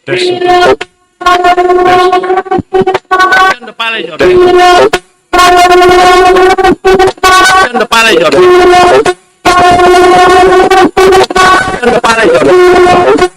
Adesso prendo pale giorni. Prendo pale giorni. Prendo pale giorni.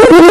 Yes.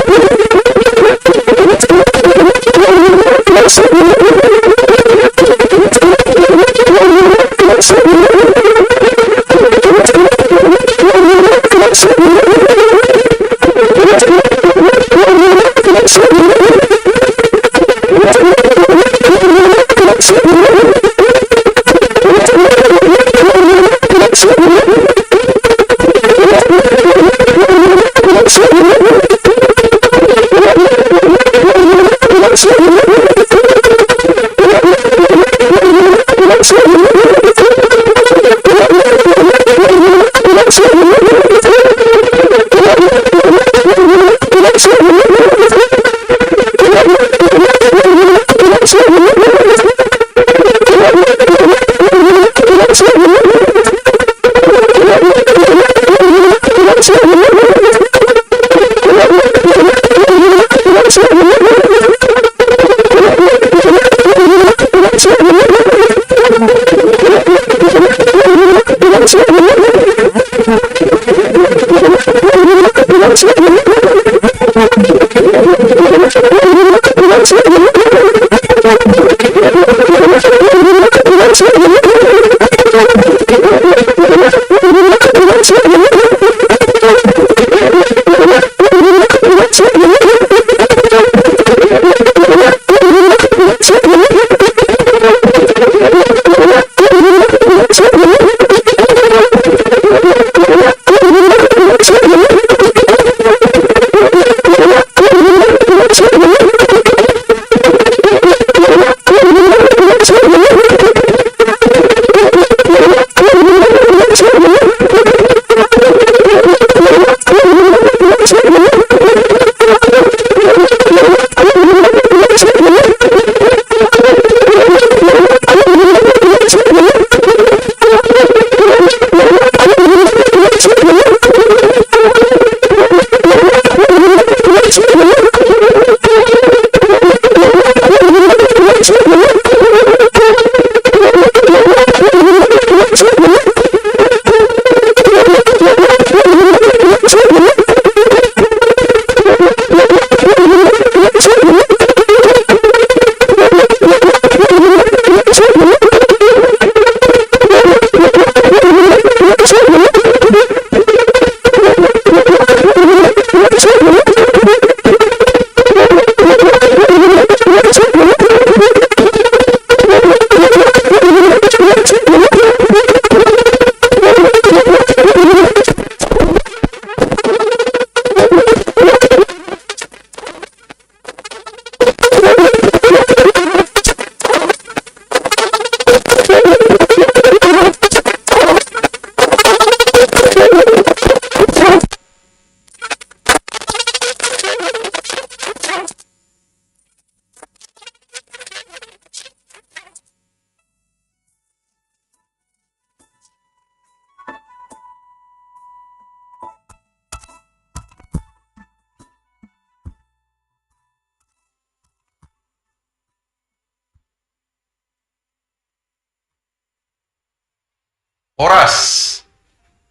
Horas,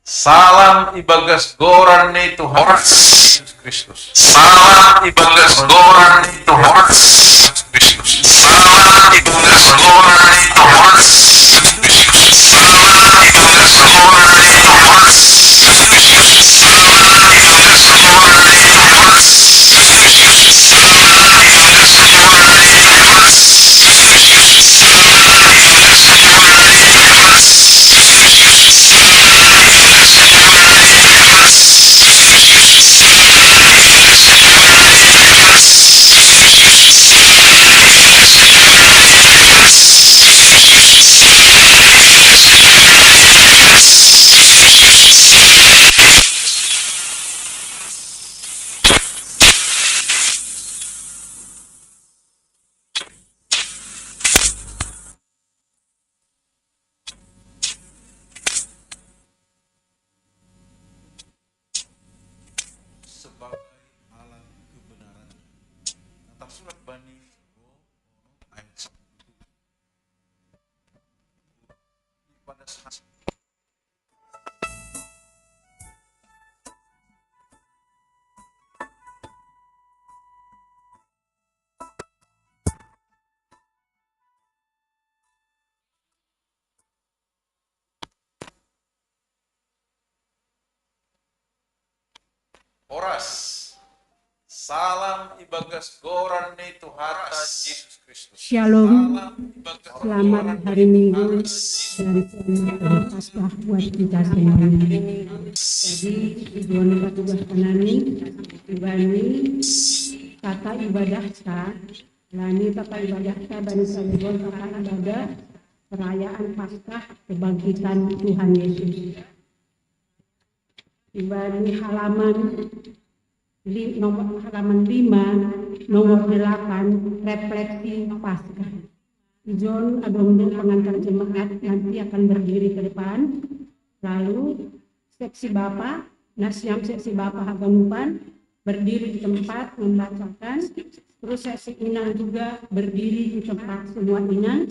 salam ibagas gorane Tuhan Yesus Kristus. Salam ibagas gorane Tuhan Yesus Kristus. Salam ibagas gorane Tuhan Yesus Kristus. Salam ibagas gorane Tuhan Yesus Kristus. Salam ibagas gorane Tuhan Yesus Kristus. Salam ibagas gorane Tuhan Yesus Kristus. Salam ibagas gorane Tuhan sebagai alat kebenaran. Tentang surat Bani ayat 1 pada saat Oras. Salam ibagas goran ni Tuhan Yesus Kristus. Shalom, Salam ibagas selamat goran hari ni Minggu Tuhan dan selamat hari Paskah buat kita semuanya. Jadi tujuan tugas penani, ibani, kata ibadah sah, lani kata ibadah sah bani salibon kata ibadah perayaan Paskah kebangkitan Tuhan Yesus. Ibani halaman 5, nomor 8, refleksi Paskah. John Adondo pengantar jemaat nanti akan berdiri ke depan. Lalu seksi Bapak, Nasyam seksi Bapak Hagamupan berdiri di tempat membacakan. Terus seksi Inang juga berdiri di tempat semua Inang.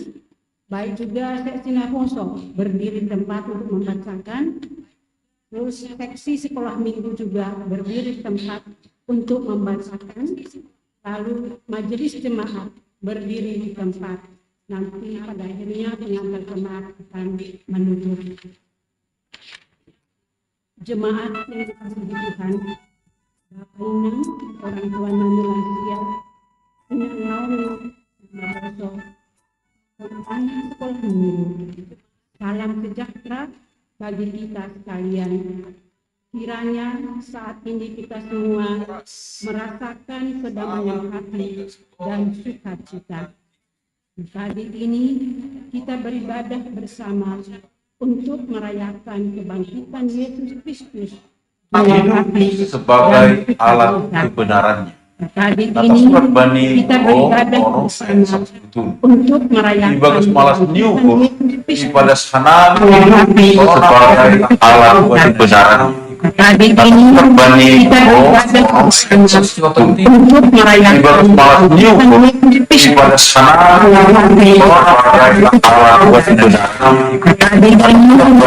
Baik juga seksi Nahoso berdiri di tempat untuk membacakan. Terus seksi sekolah minggu juga berdiri di tempat untuk membacakan. Lalu majelis jemaat berdiri di tempat. Nanti pada akhirnya pengantar jemaat akan menutup. Jemaat yang dikasihi Tuhan, Bapak Inang, orang tua Nani lansia, Inang Naomi, Naboso, tentang sekolah minggu. Salam sejahtera bagi kita sekalian. Kiranya saat ini kita semua merasakan kedamaian hati dan sukacita. Kali ini kita beribadah bersama untuk merayakan kebangkitan Yesus Kristus sebagai alat kebenarannya. Kali Kata ini surat Bani kita beribadah bersama untuk merayakan ibagas malas new kebangkitan Yesus ibadas hanan sebagai alat kebenarannya. Kali ini kita beribadah bersama untuk merayakan ibagas malas new ibadas hanan sebagai alat kebenarannya. Kali ini kita untuk merayakan ibadas hanan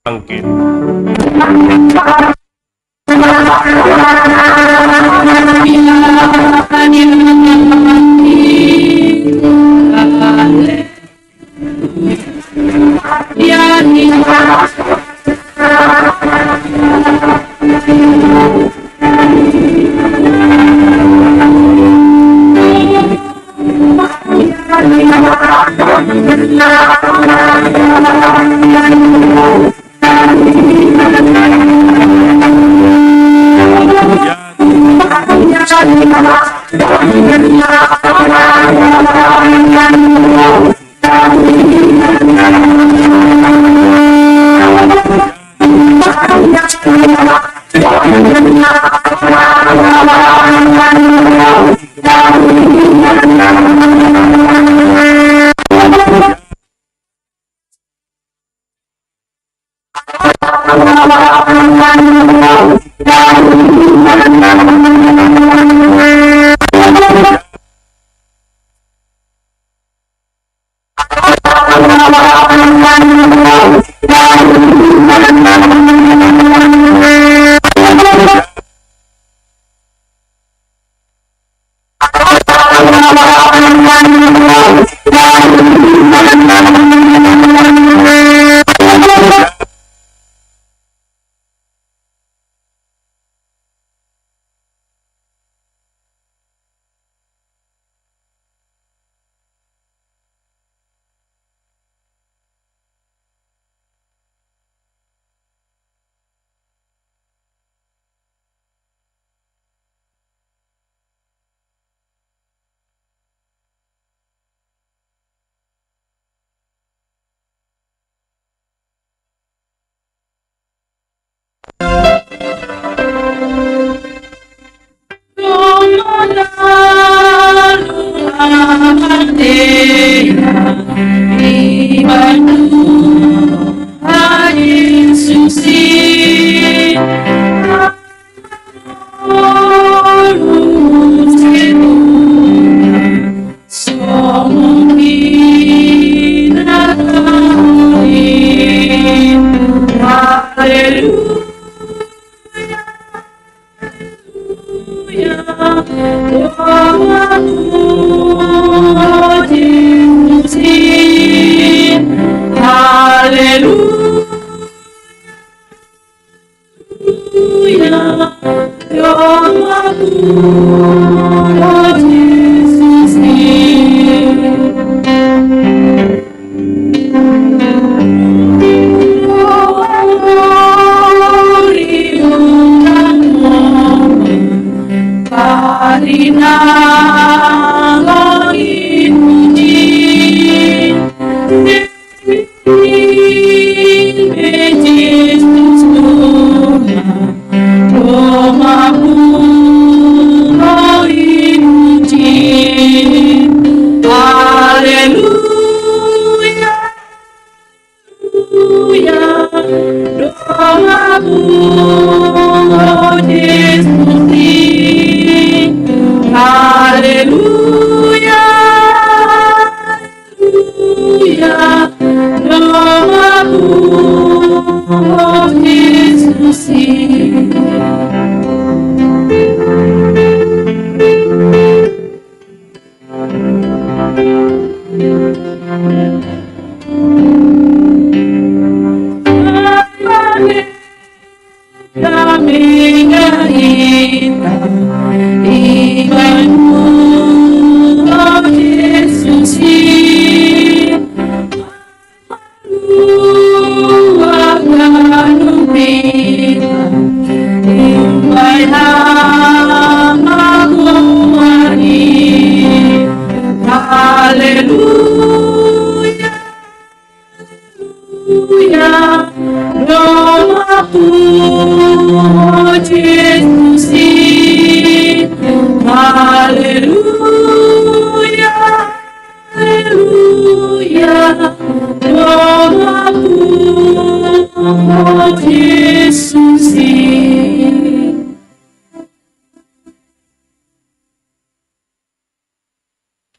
Bangkit.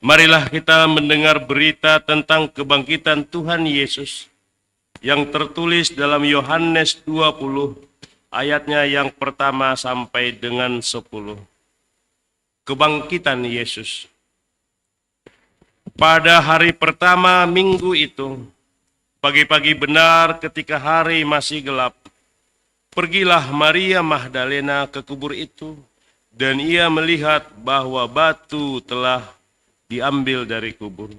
Marilah kita mendengar berita tentang kebangkitan Tuhan Yesus yang tertulis dalam Yohanes 20 ayatnya yang pertama sampai dengan 10. Kebangkitan Yesus. Pada hari pertama minggu itu, pagi-pagi benar ketika hari masih gelap, pergilah Maria Magdalena ke kubur itu, dan ia melihat bahwa batu telah diambil dari kubur.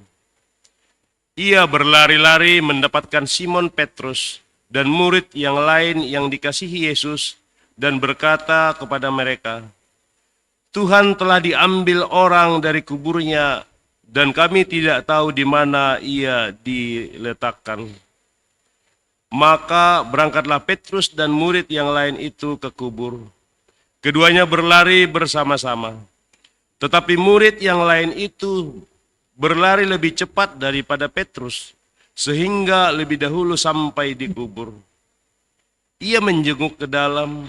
Ia berlari-lari mendapatkan Simon Petrus dan murid yang lain yang dikasihi Yesus dan berkata kepada mereka, "Tuhan telah diambil orang dari kuburnya dan kami tidak tahu di mana ia diletakkan." Maka berangkatlah Petrus dan murid yang lain itu ke kubur. Keduanya berlari bersama-sama. Tetapi murid yang lain itu berlari lebih cepat daripada Petrus, sehingga lebih dahulu sampai di kubur. Ia menjenguk ke dalam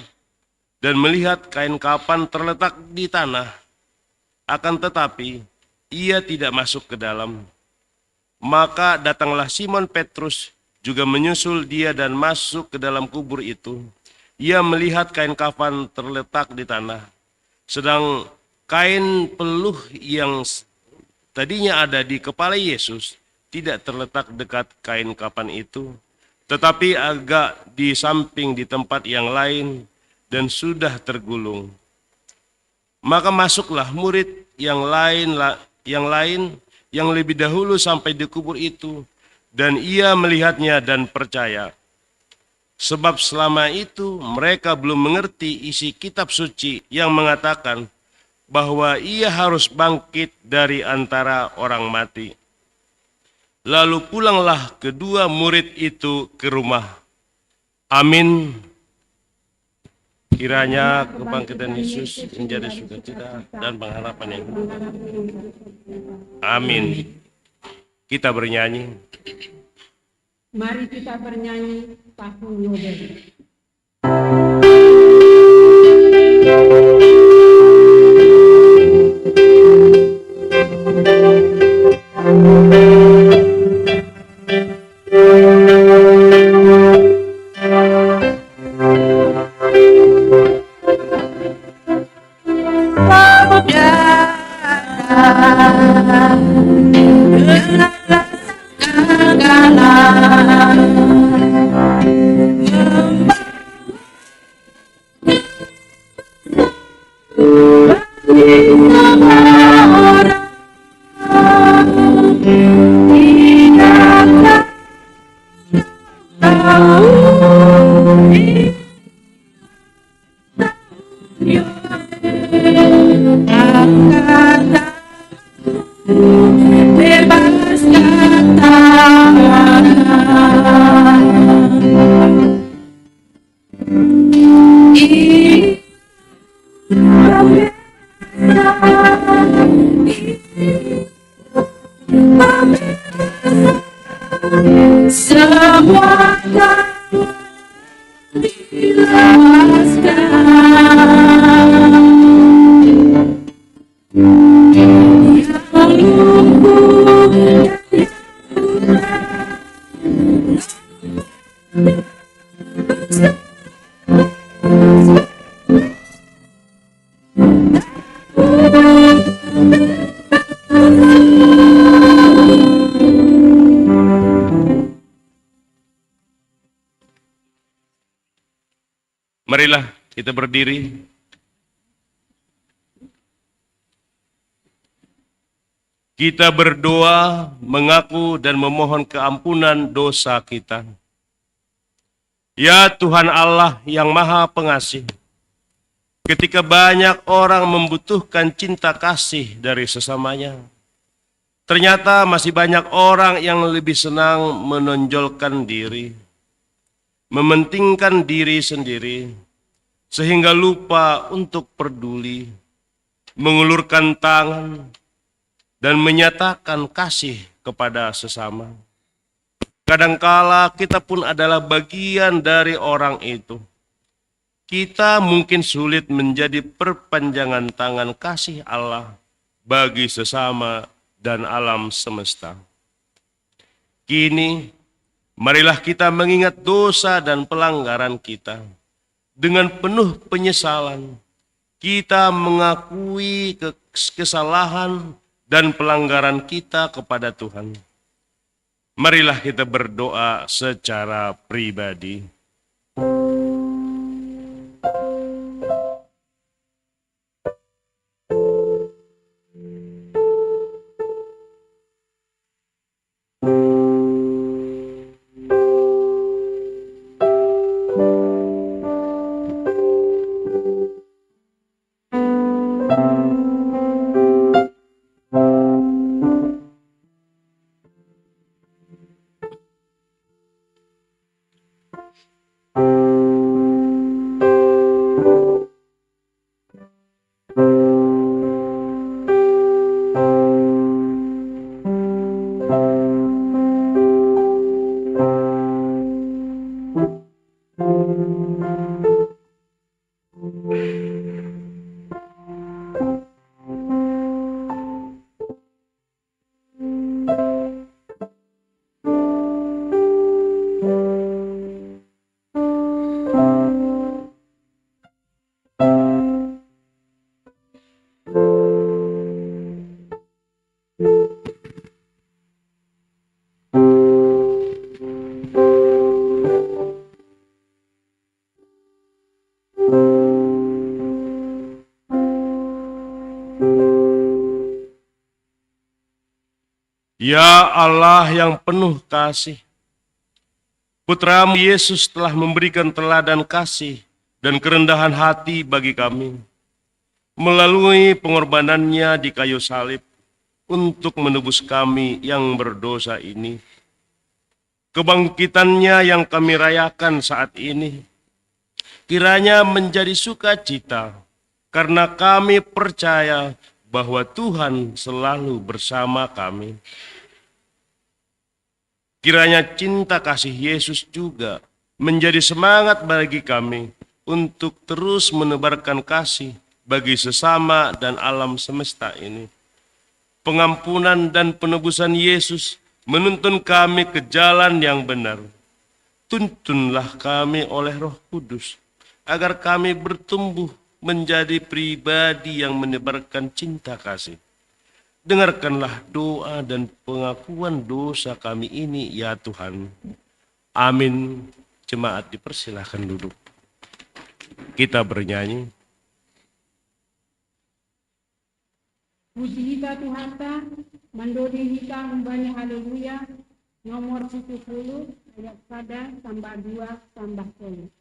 dan melihat kain kafan terletak di tanah. Akan tetapi, ia tidak masuk ke dalam. Maka datanglah Simon Petrus juga menyusul dia dan masuk ke dalam kubur itu. Ia melihat kain kafan terletak di tanah, sedang kain peluh yang tadinya ada di kepala Yesus tidak terletak dekat kain kafan itu, tetapi agak di samping di tempat yang lain dan sudah tergulung. Maka masuklah murid yang lain yang lebih dahulu sampai di kubur itu, dan ia melihatnya dan percaya. Sebab selama itu mereka belum mengerti isi kitab suci yang mengatakan bahwa ia harus bangkit dari antara orang mati. Lalu pulanglah kedua murid itu ke rumah. Amin. Kiranya kebangkitan Yesus menjadi sukacita dan pengharapan yang hidup. Amin. Kita bernyanyi. Mari kita bernyanyi Paku Yobel. Marilah kita berdiri. Kita berdoa, mengaku dan memohon keampunan dosa kita. Ya Tuhan Allah yang Maha Pengasih, ketika banyak orang membutuhkan cinta kasih dari sesamanya, ternyata masih banyak orang yang lebih senang menonjolkan diri, mementingkan diri sendiri, sehingga lupa untuk peduli, mengulurkan tangan, dan menyatakan kasih kepada sesama. Kadangkala kita pun adalah bagian dari orang itu. Kita mungkin sulit menjadi perpanjangan tangan kasih Allah bagi sesama dan alam semesta. Kini, marilah kita mengingat dosa dan pelanggaran kita. Dengan penuh penyesalan, kita mengakui kesalahan dan pelanggaran kita kepada Tuhan. Marilah kita berdoa secara pribadi. Ya Allah yang penuh kasih, Putra-Mu Yesus telah memberikan teladan kasih dan kerendahan hati bagi kami melalui pengorbanannya di kayu salib untuk menebus kami yang berdosa ini. Kebangkitannya yang kami rayakan saat ini kiranya menjadi sukacita karena kami percaya bahwa Tuhan selalu bersama kami. Kiranya cinta kasih Yesus juga menjadi semangat bagi kami untuk terus menebarkan kasih bagi sesama dan alam semesta ini. Pengampunan dan penebusan Yesus menuntun kami ke jalan yang benar. Tuntunlah kami oleh Roh Kudus agar kami bertumbuh menjadi pribadi yang menebarkan cinta kasih. Dengarkanlah doa dan pengakuan dosa kami ini ya Tuhan. Amin. Jemaat dipersilahkan duduk. Kita bernyanyi. Puji hita Tuhan ta, mandori hita umbanya haleluya, nomor 70 ayat 1 tambah 2 tambah 10.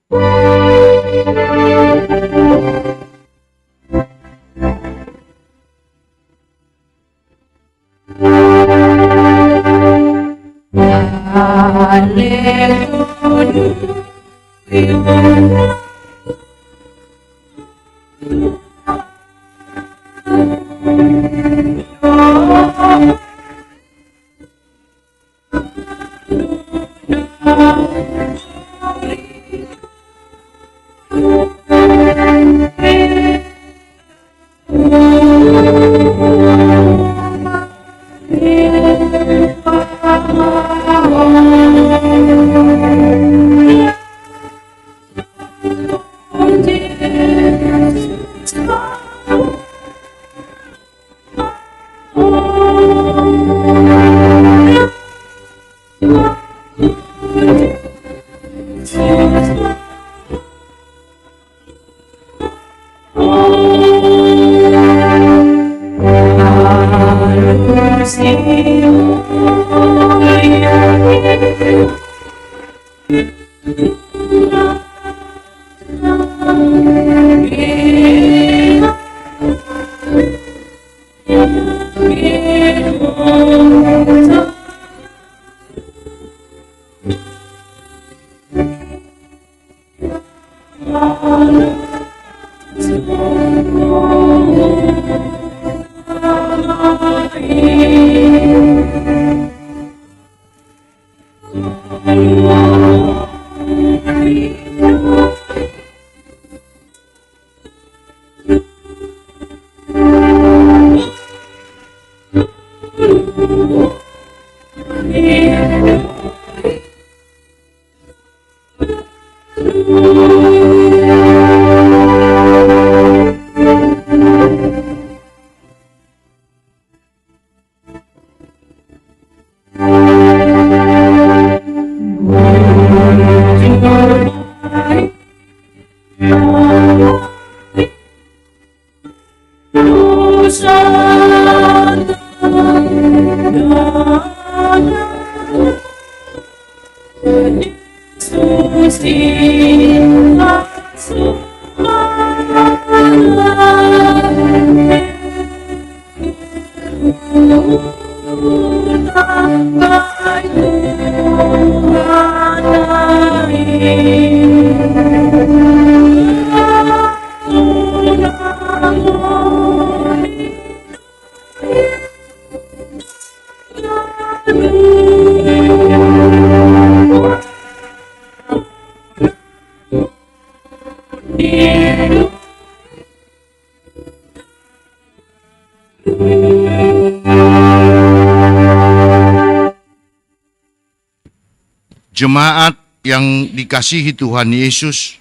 Jemaat yang dikasihi Tuhan Yesus,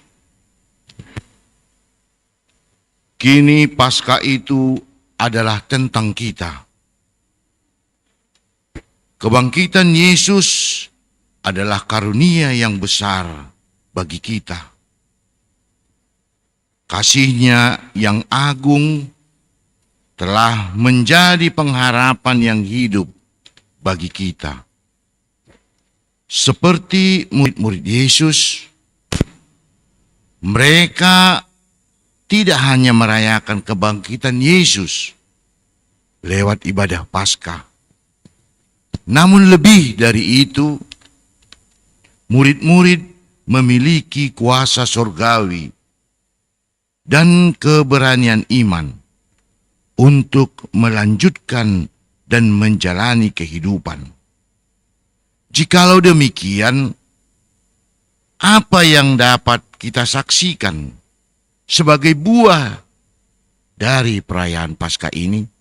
kini Paskah itu adalah tentang kita. Kebangkitan Yesus adalah karunia yang besar bagi kita. Kasih-Nya yang agung telah menjadi pengharapan yang hidup bagi kita. Seperti murid-murid Yesus, mereka tidak hanya merayakan kebangkitan Yesus lewat ibadah Paskah, namun lebih dari itu, murid-murid memiliki kuasa surgawi dan keberanian iman untuk melanjutkan dan menjalani kehidupan. Jikalau demikian, apa yang dapat kita saksikan sebagai buah dari perayaan Paskah ini?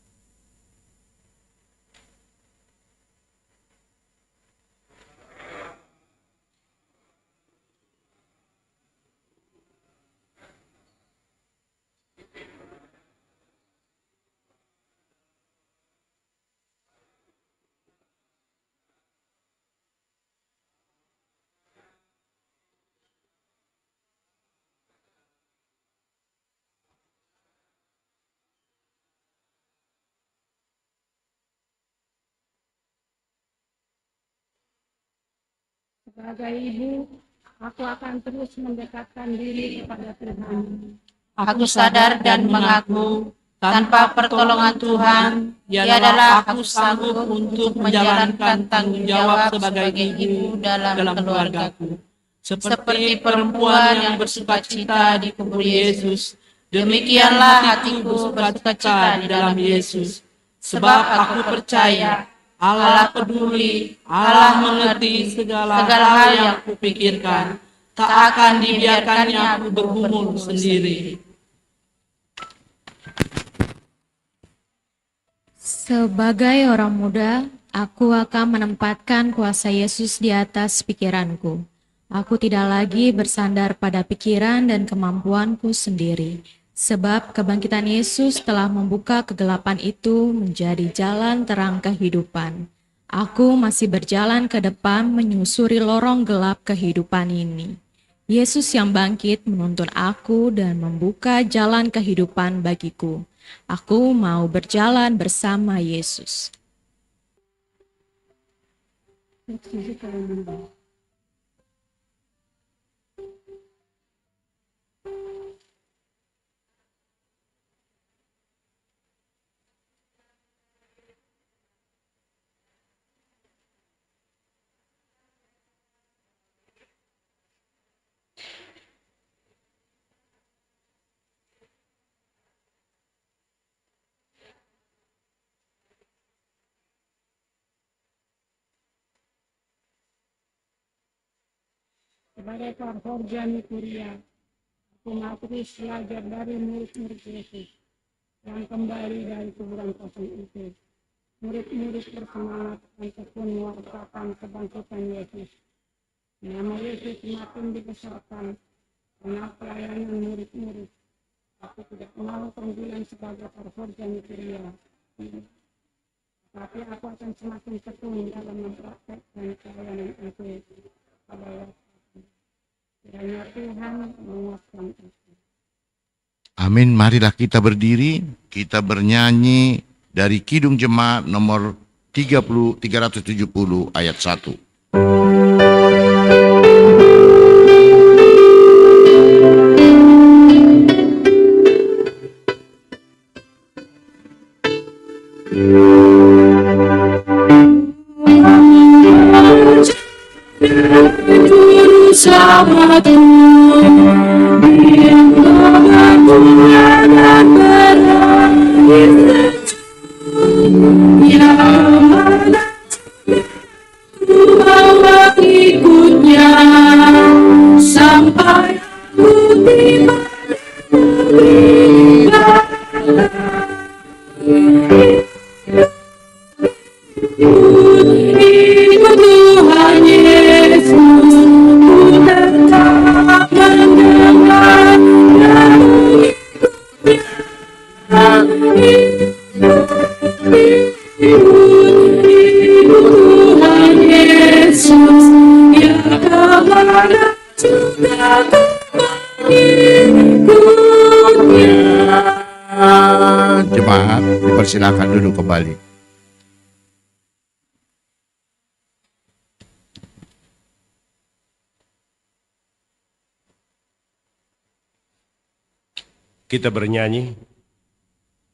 Sebagai ibu, aku akan terus mendekatkan diri kepada Tuhan. Aku sadar dan mengaku, tanpa pertolongan Tuhan, tiadalah aku sanggup untuk menjalankan tanggung jawab sebagai ibu dalam keluargaku. Seperti perempuan yang bersukacita di kubur Yesus, demikianlah hatiku bersukacita di dalam Yesus. Sebab aku percaya, Allah peduli, Allah mengerti segala hal yang kupikirkan. Tak akan dibiarkannya aku bergumul sendiri. Sebagai orang muda, aku akan menempatkan kuasa Yesus di atas pikiranku. Aku tidak lagi bersandar pada pikiran dan kemampuanku sendiri. Sebab kebangkitan Yesus telah membuka kegelapan itu menjadi jalan terang kehidupan. Aku masih berjalan ke depan menyusuri lorong gelap kehidupan ini. Yesus yang bangkit menuntun aku dan membuka jalan kehidupan bagiku. Aku mau berjalan bersama Yesus. Sebagai Parforjani Kuria, aku mau terus belajar dari murid-murid Yesus yang kembali dari kuburan kosong itu. Murid-murid bersemangat dan tekun mewartakan kebangkitan Yesus. Nama Yesus semakin dibesarkan karena pelayanan murid-murid. Aku tidak mau panggilan sebagai Parforjani Kuria, tapi aku akan semakin tekun dalam mempraktekkan pelayanan itu pada waktu. Kiranya Tuhan menguatkan aku. Amin. Marilah kita berdiri, kita bernyanyi dari Kidung Jemaat nomor 370 ayat 1. jawabku yang berbunga dan berakhir sejunya mana ku bawa ikutnya sampai aku tiba di ikut Tuhan Yesus, ku tetap mendengar namun ikut Tuhan Yesus, ya kemana juga ku mengikutnya. Jemaat, dipersilakan duduk kembali. Kita bernyanyi.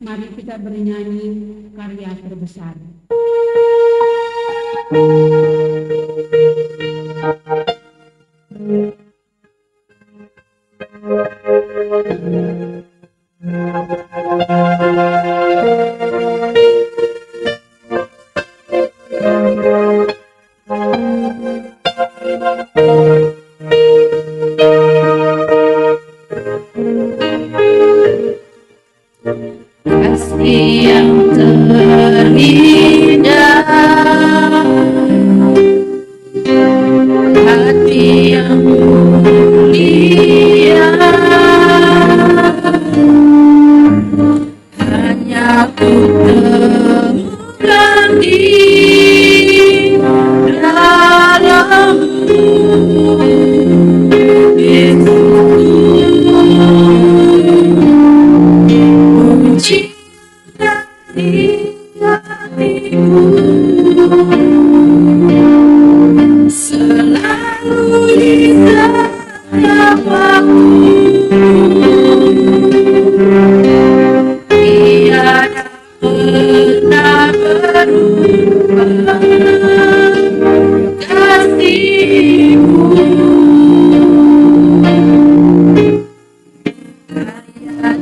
Mari kita bernyanyi karya terbesar. Kasih yang terindah, hati yang mulia, hanya ku temukan di dalam-Mu, Yesus. Di hatiku selalu di setiap waktu, tiada pernah berubah kasih-Mu. Karya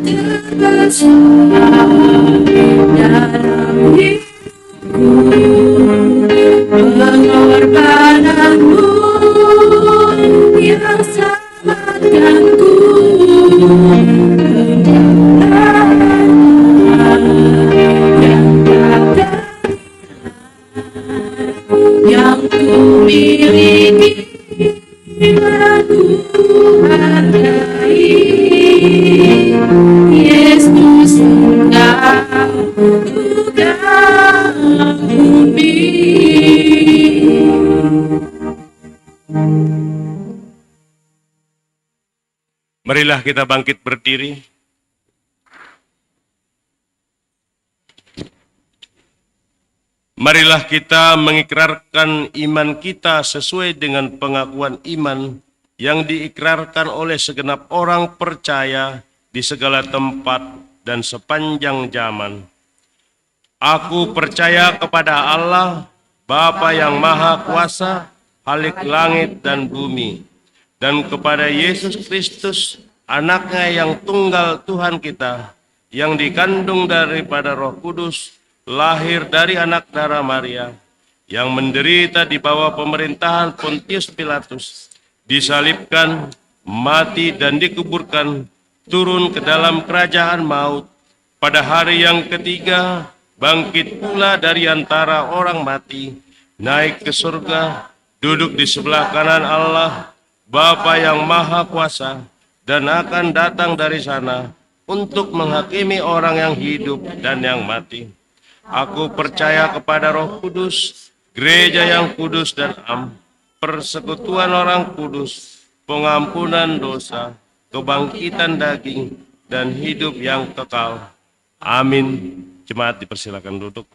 terbesar dalam hidupku, pengorbananmu yang selamatkanku, yang tak yang ku miliki dan ku hargai. Yesus, Engkau ku kagumi. Marilah kita bangkit berdiri. Marilah kita mengikrarkan iman kita sesuai dengan pengakuan iman yang diikrarkan oleh segenap orang percaya di segala tempat dan sepanjang zaman. Aku percaya kepada Allah, Bapa yang Maha Kuasa, Khalik langit dan bumi, dan kepada Yesus Kristus, Anaknya yang tunggal Tuhan kita, yang dikandung daripada Roh Kudus, lahir dari anak darah Maria, yang menderita di bawah pemerintahan Pontius Pilatus, disalibkan, mati dan dikuburkan, turun ke dalam kerajaan maut, pada hari yang ketiga bangkit pula dari antara orang mati, naik ke surga, duduk di sebelah kanan Allah, Bapa yang Maha Kuasa, dan akan datang dari sana untuk menghakimi orang yang hidup dan yang mati. Aku percaya kepada Roh Kudus, gereja yang kudus dan am, persekutuan orang kudus, pengampunan dosa, kebangkitan daging, dan hidup yang kekal. Amin. Jemaat dipersilakan duduk.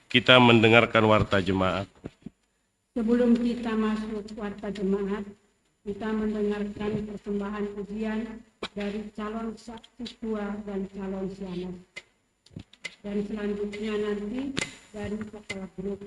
Kita mendengarkan warta jemaat. Sebelum kita masuk warta jemaat, kita mendengarkan persembahan pujian dari calon siswa dan calon sianas. Dan selanjutnya nanti dari kepala grup.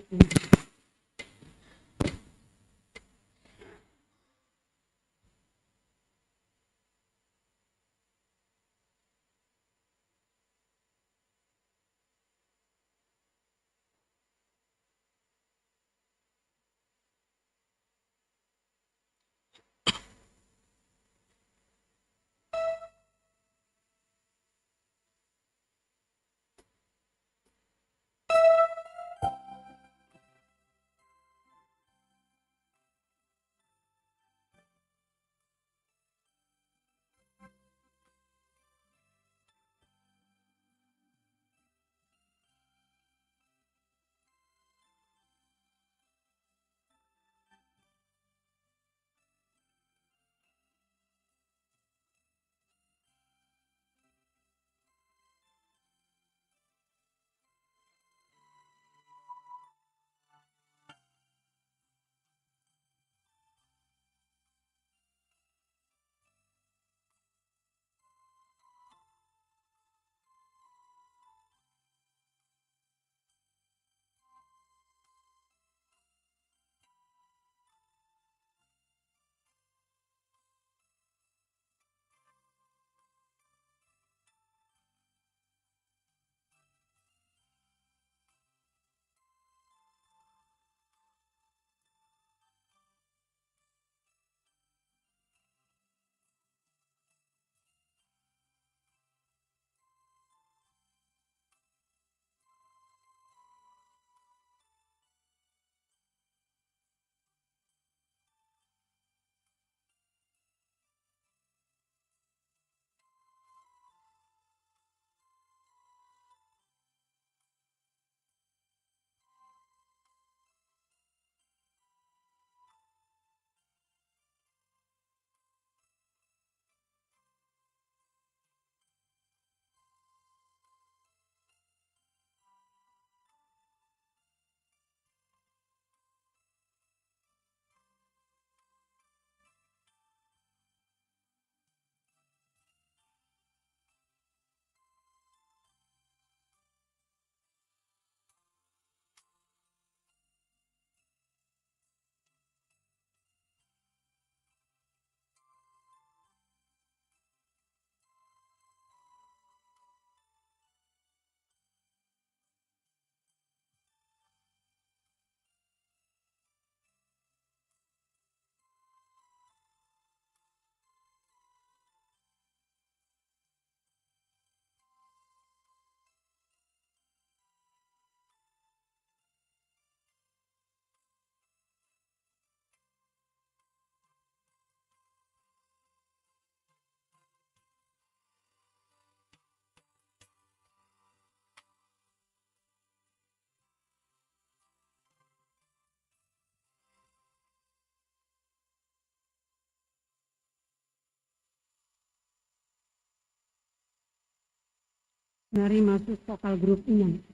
Mari masuk vokal grup Inang.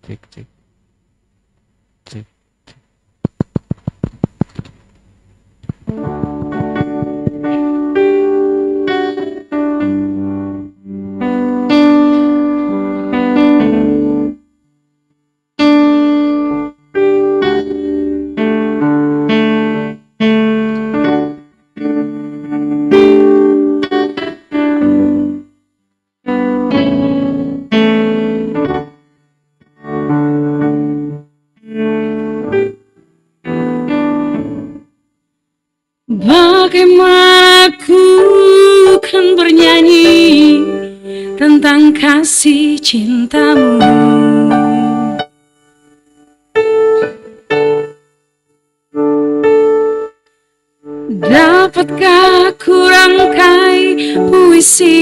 Cek cek cek. Bagaimana ku kan bernyanyi tentang kasih cintamu. Dapatkah ku rangkai puisi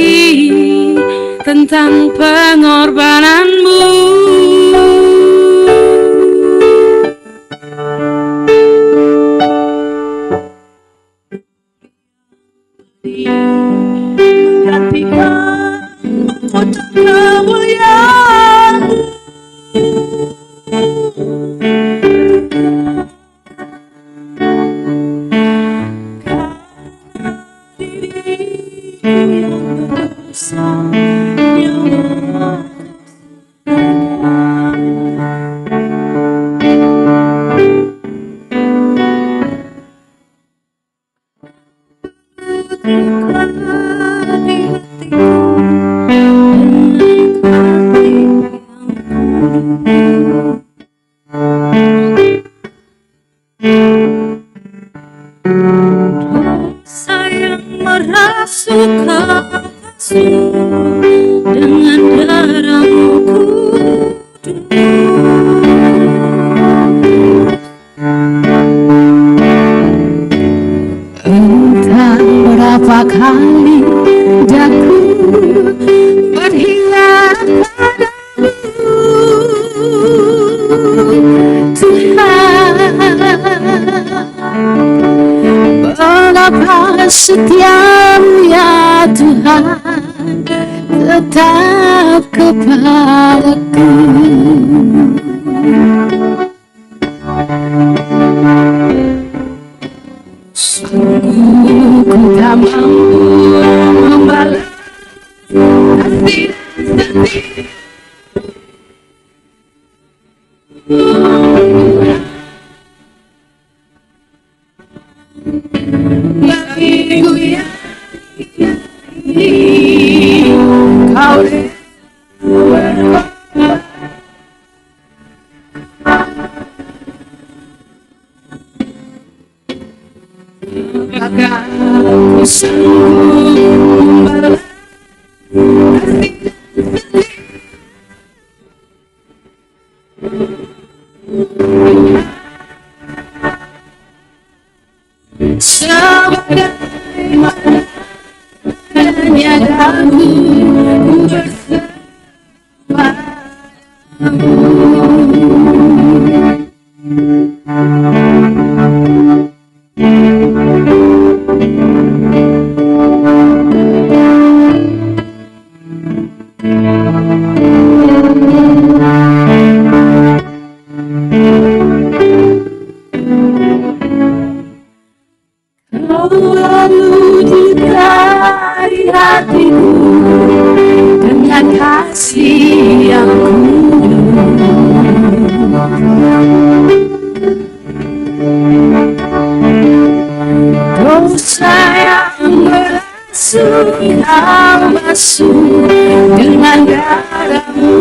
tentang pengorbananmu? Sayang merasuk kasih dengan darahmu kudus. Entah berapa kali daku berhilang padamu, Tuhan. Mengapa setiamu ya Tuhan tetap kepadaku? Sungguh ku tak mampu membalas kasih sendiri. Bagiku yang ini kau berkorban, apakah aku sanggup membalas kasih sebagaimana hanya daku bersamamu. Lalu juga di hatiku dengan kasih yang kudus. Dosa yang berasuk yang masuk dengan darahmu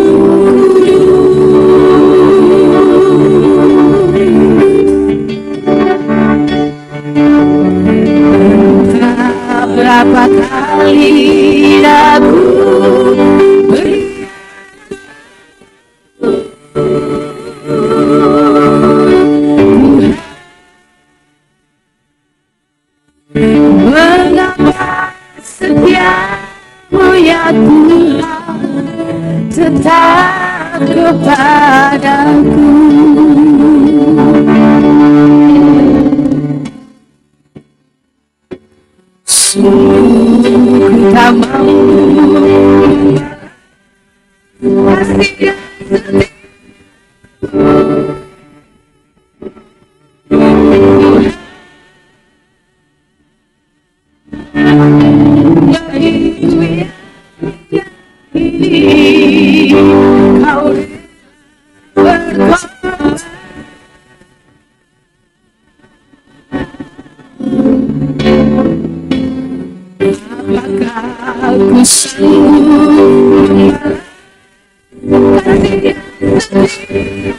berapa kali aku beri ku tak mampu kasih yang setia. Yaitu yang ini kau berkorban. Apakah aku sanggup kasih yang setia?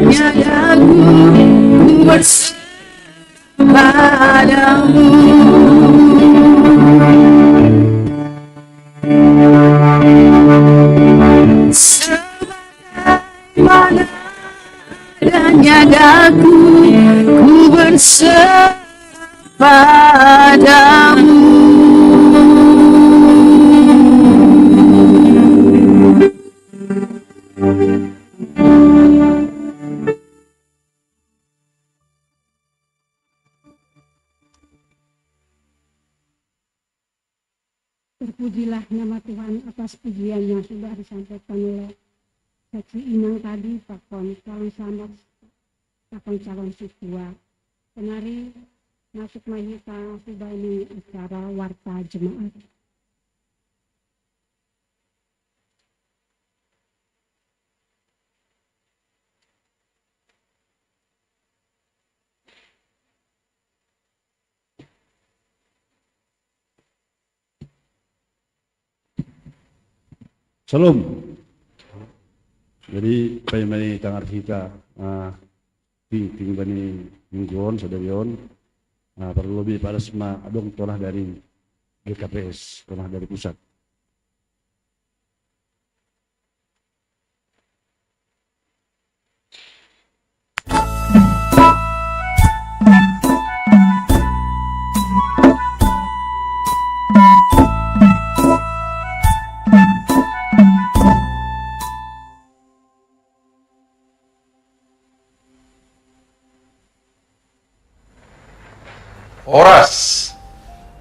Hanya aku bersepadamu. Sebagaimana adanya daku, ku bersepadamu. Terpujilah nama Tuhan atas pujian yang sudah disampaikan oleh Saksi Inang tadi, Pakon calon selamat, Pakon calon siswa. Mari masuk mahita sudah ini acara warta jemaat. Salam. Jadi pemani tangar kita ting bani mingguan sadarion perlu lebih pada semua adong tonah dari GKPS, tonah dari pusat. Oras,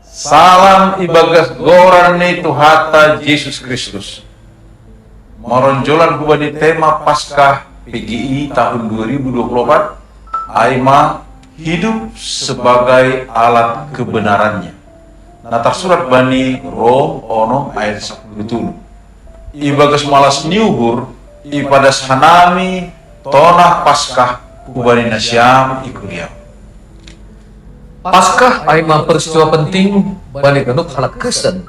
salam ibagas gorane Tuhata Yesus Kristus. Meronjolan kubani tema Paskah PGI tahun 2024, Aima hidup sebagai alat kebenarannya. Natar surat bani Rom ono ayat 10. Ibagas malas niuhur, ipadas hanami tonah Paskah kubani nasyam ikuriau. Paskah aima peristiwa penting bani genuk halak Kristen.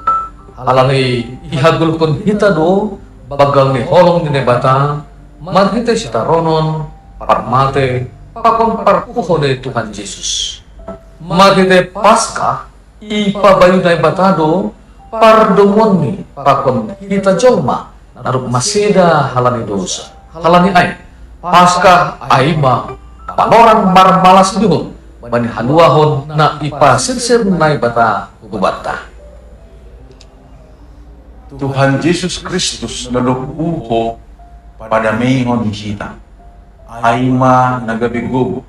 Halangi ihagulkun hita do bagal ni holong ni nebata marhite sita ronon parmate pakon parpuho ni Tuhan Yesus. Marhite Paskah ipabayu na batado pardomon ni pakon hita jolma naruk maseda halani dosa. Halani ay Paskah aima panorang marmalas duhun bani haluahon na ipasirsir na ibata ubata. Tuhan Yesus Kristus laluk uho pada mehon kita. Aima nagabigogo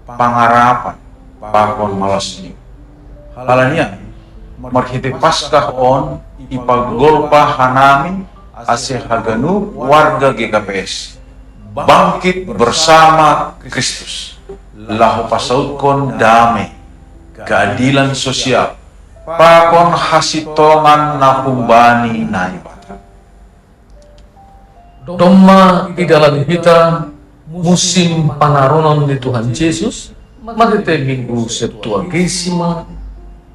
pangarapan pakon malas niyo. Halanya marhite Paskah on ipagolpa hanami asih haganu warga GKPS. Bangkit bersama Kristus. Lahu pasaukon damai, keadilan sosial, pakon hasitongan nakumbani naibata. Doma idalan hita musim panaronon di Tuhan Yesus, marhite Minggu Septuagesima,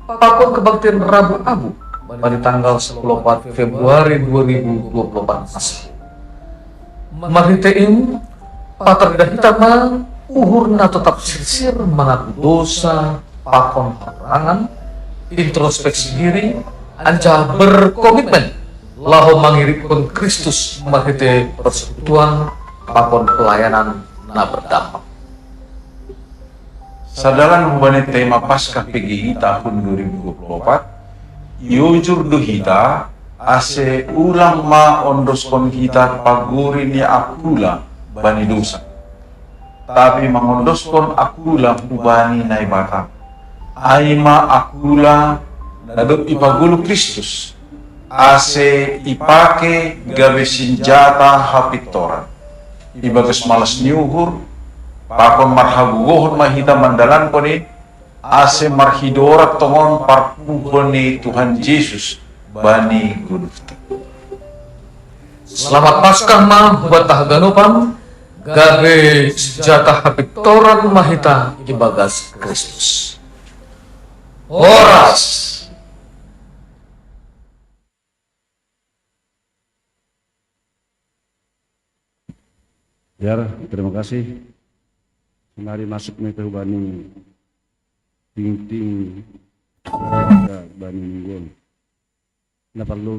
pakon kebaktian Rabu Abu, pada tanggal 14 Februari 2024. Marhite in paterda hitama uhurna tetap sirsir mengaku dosa, pakon harangan, introspeksi diri, anja berkomitmen lahu mangirikun Kristus marhite persekutuan, pakon pelayanan na berdampak. Sadalan hubane tema Paskah PGI tahun 2024, yujur duhita ase ulang ma ondoskon kita paguri ni akula bani dosa. Tapi mengondoskon akula ubani nai bata. Aima akula nadop ipagulu Kristus. Ase ipake gabe senjata hapitoran. Ibagas malas niuhur, pakon marhagugohon mahita mandalan ko ni, ase marhidorat tongon parpuhon ni Tuhan Yesus bani gudufta. Selamat Paskah ma batah ganupan gabe senjata hapitoran mahita ibagas Kristus. Horas. Ya, terima kasih. Mari masuk nih ke bani ting bani mingguan. Nah perlu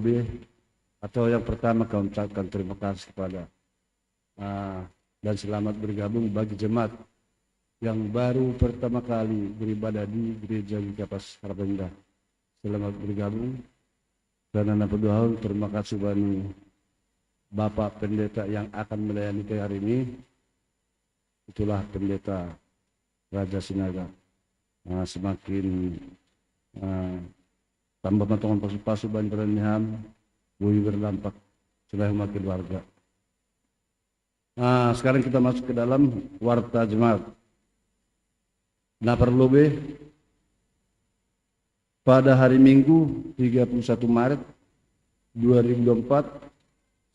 atau yang pertama kau ucapkan terima kasih kepada dan selamat bergabung bagi jemaat yang baru pertama kali beribadah di gereja Kapas Harapan Indah. Selamat bergabung dan anak berdoa. Terima kasih bani Bapak Pendeta yang akan melayani hari ini. Itulah Pendeta Raja Sinaga. Semakin tambah matongan pasu-pasu bani peranihan, bui berdampak selain makin warga. Sekarang kita masuk ke dalam warta jemaat. Nah perlu pada hari Minggu 31 Maret 2024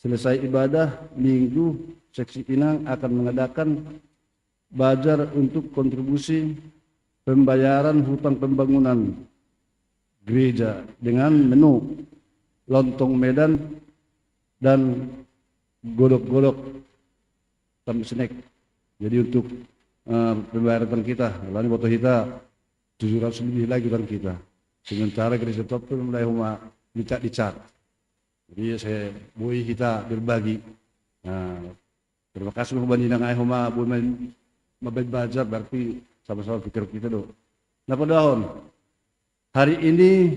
selesai ibadah Minggu, Seksi Pinang akan mengadakan bazar untuk kontribusi pembayaran hutang pembangunan gereja dengan menu lontong Medan dan godok-godok tambah snack. Jadi untuk pembayaran kita, lalu foto kita 700 lebih lagi utang kita. Sementara gereja top mulai dicat. Jadi saya bui kita berbagi. Terima kasih kepada Nina Ngai Homa bumen mabed bazar berarti sama-sama pikir kita do. Nah padahal hari ini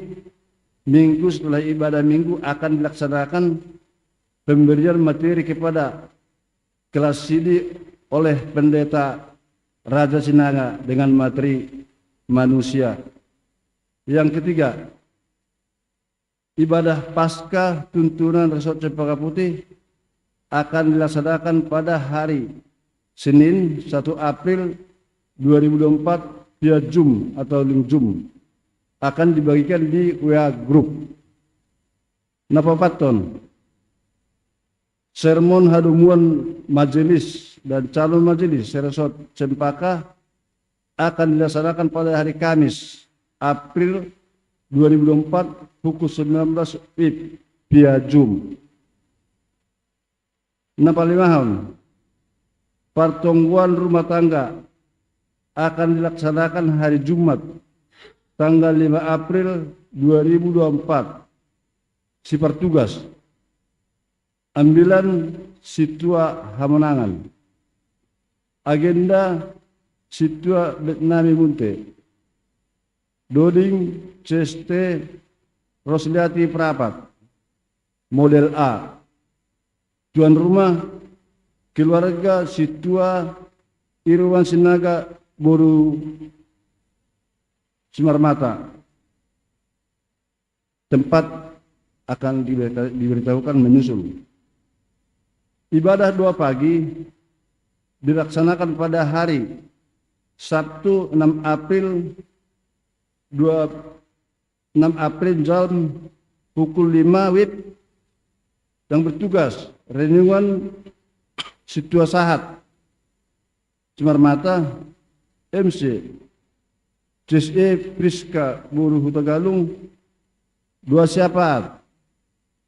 Minggu setelah ibadah Minggu akan dilaksanakan pemberian materi kepada kelas CD oleh Pendeta Raja Sinaga dengan materi manusia. Yang ketiga, ibadah Paskah tuntunan Resort Cempaka Putih akan dilaksanakan pada hari Senin 1 April 2024 via Zoom atau link Zoom. Akan dibagikan di WA Group. Napapaton, sermon hadumuan majelis dan calon majelis Resort Cempaka akan dilaksanakan pada hari Kamis April 2024 pukul 19 WIB via Zoom. Napalimahon, pertemuan rumah tangga akan dilaksanakan hari Jumat tanggal 5 April 2024. Si pertugas ambilan situa Hamonangan, agenda situa Betnami Munte, Doding CST Rosliati Prapat, model A. Tuan rumah keluarga situa Irwan Sinaga Boru Simarmata. Tempat akan diberitahukan menyusul. Ibadah 2 pagi dilaksanakan pada hari Sabtu 6 April 6 April jam pukul 5 WIB. Yang bertugas Renungan Situa Sahat Simarmata MC CSE Priska Buru Hutagalung 2 Siapat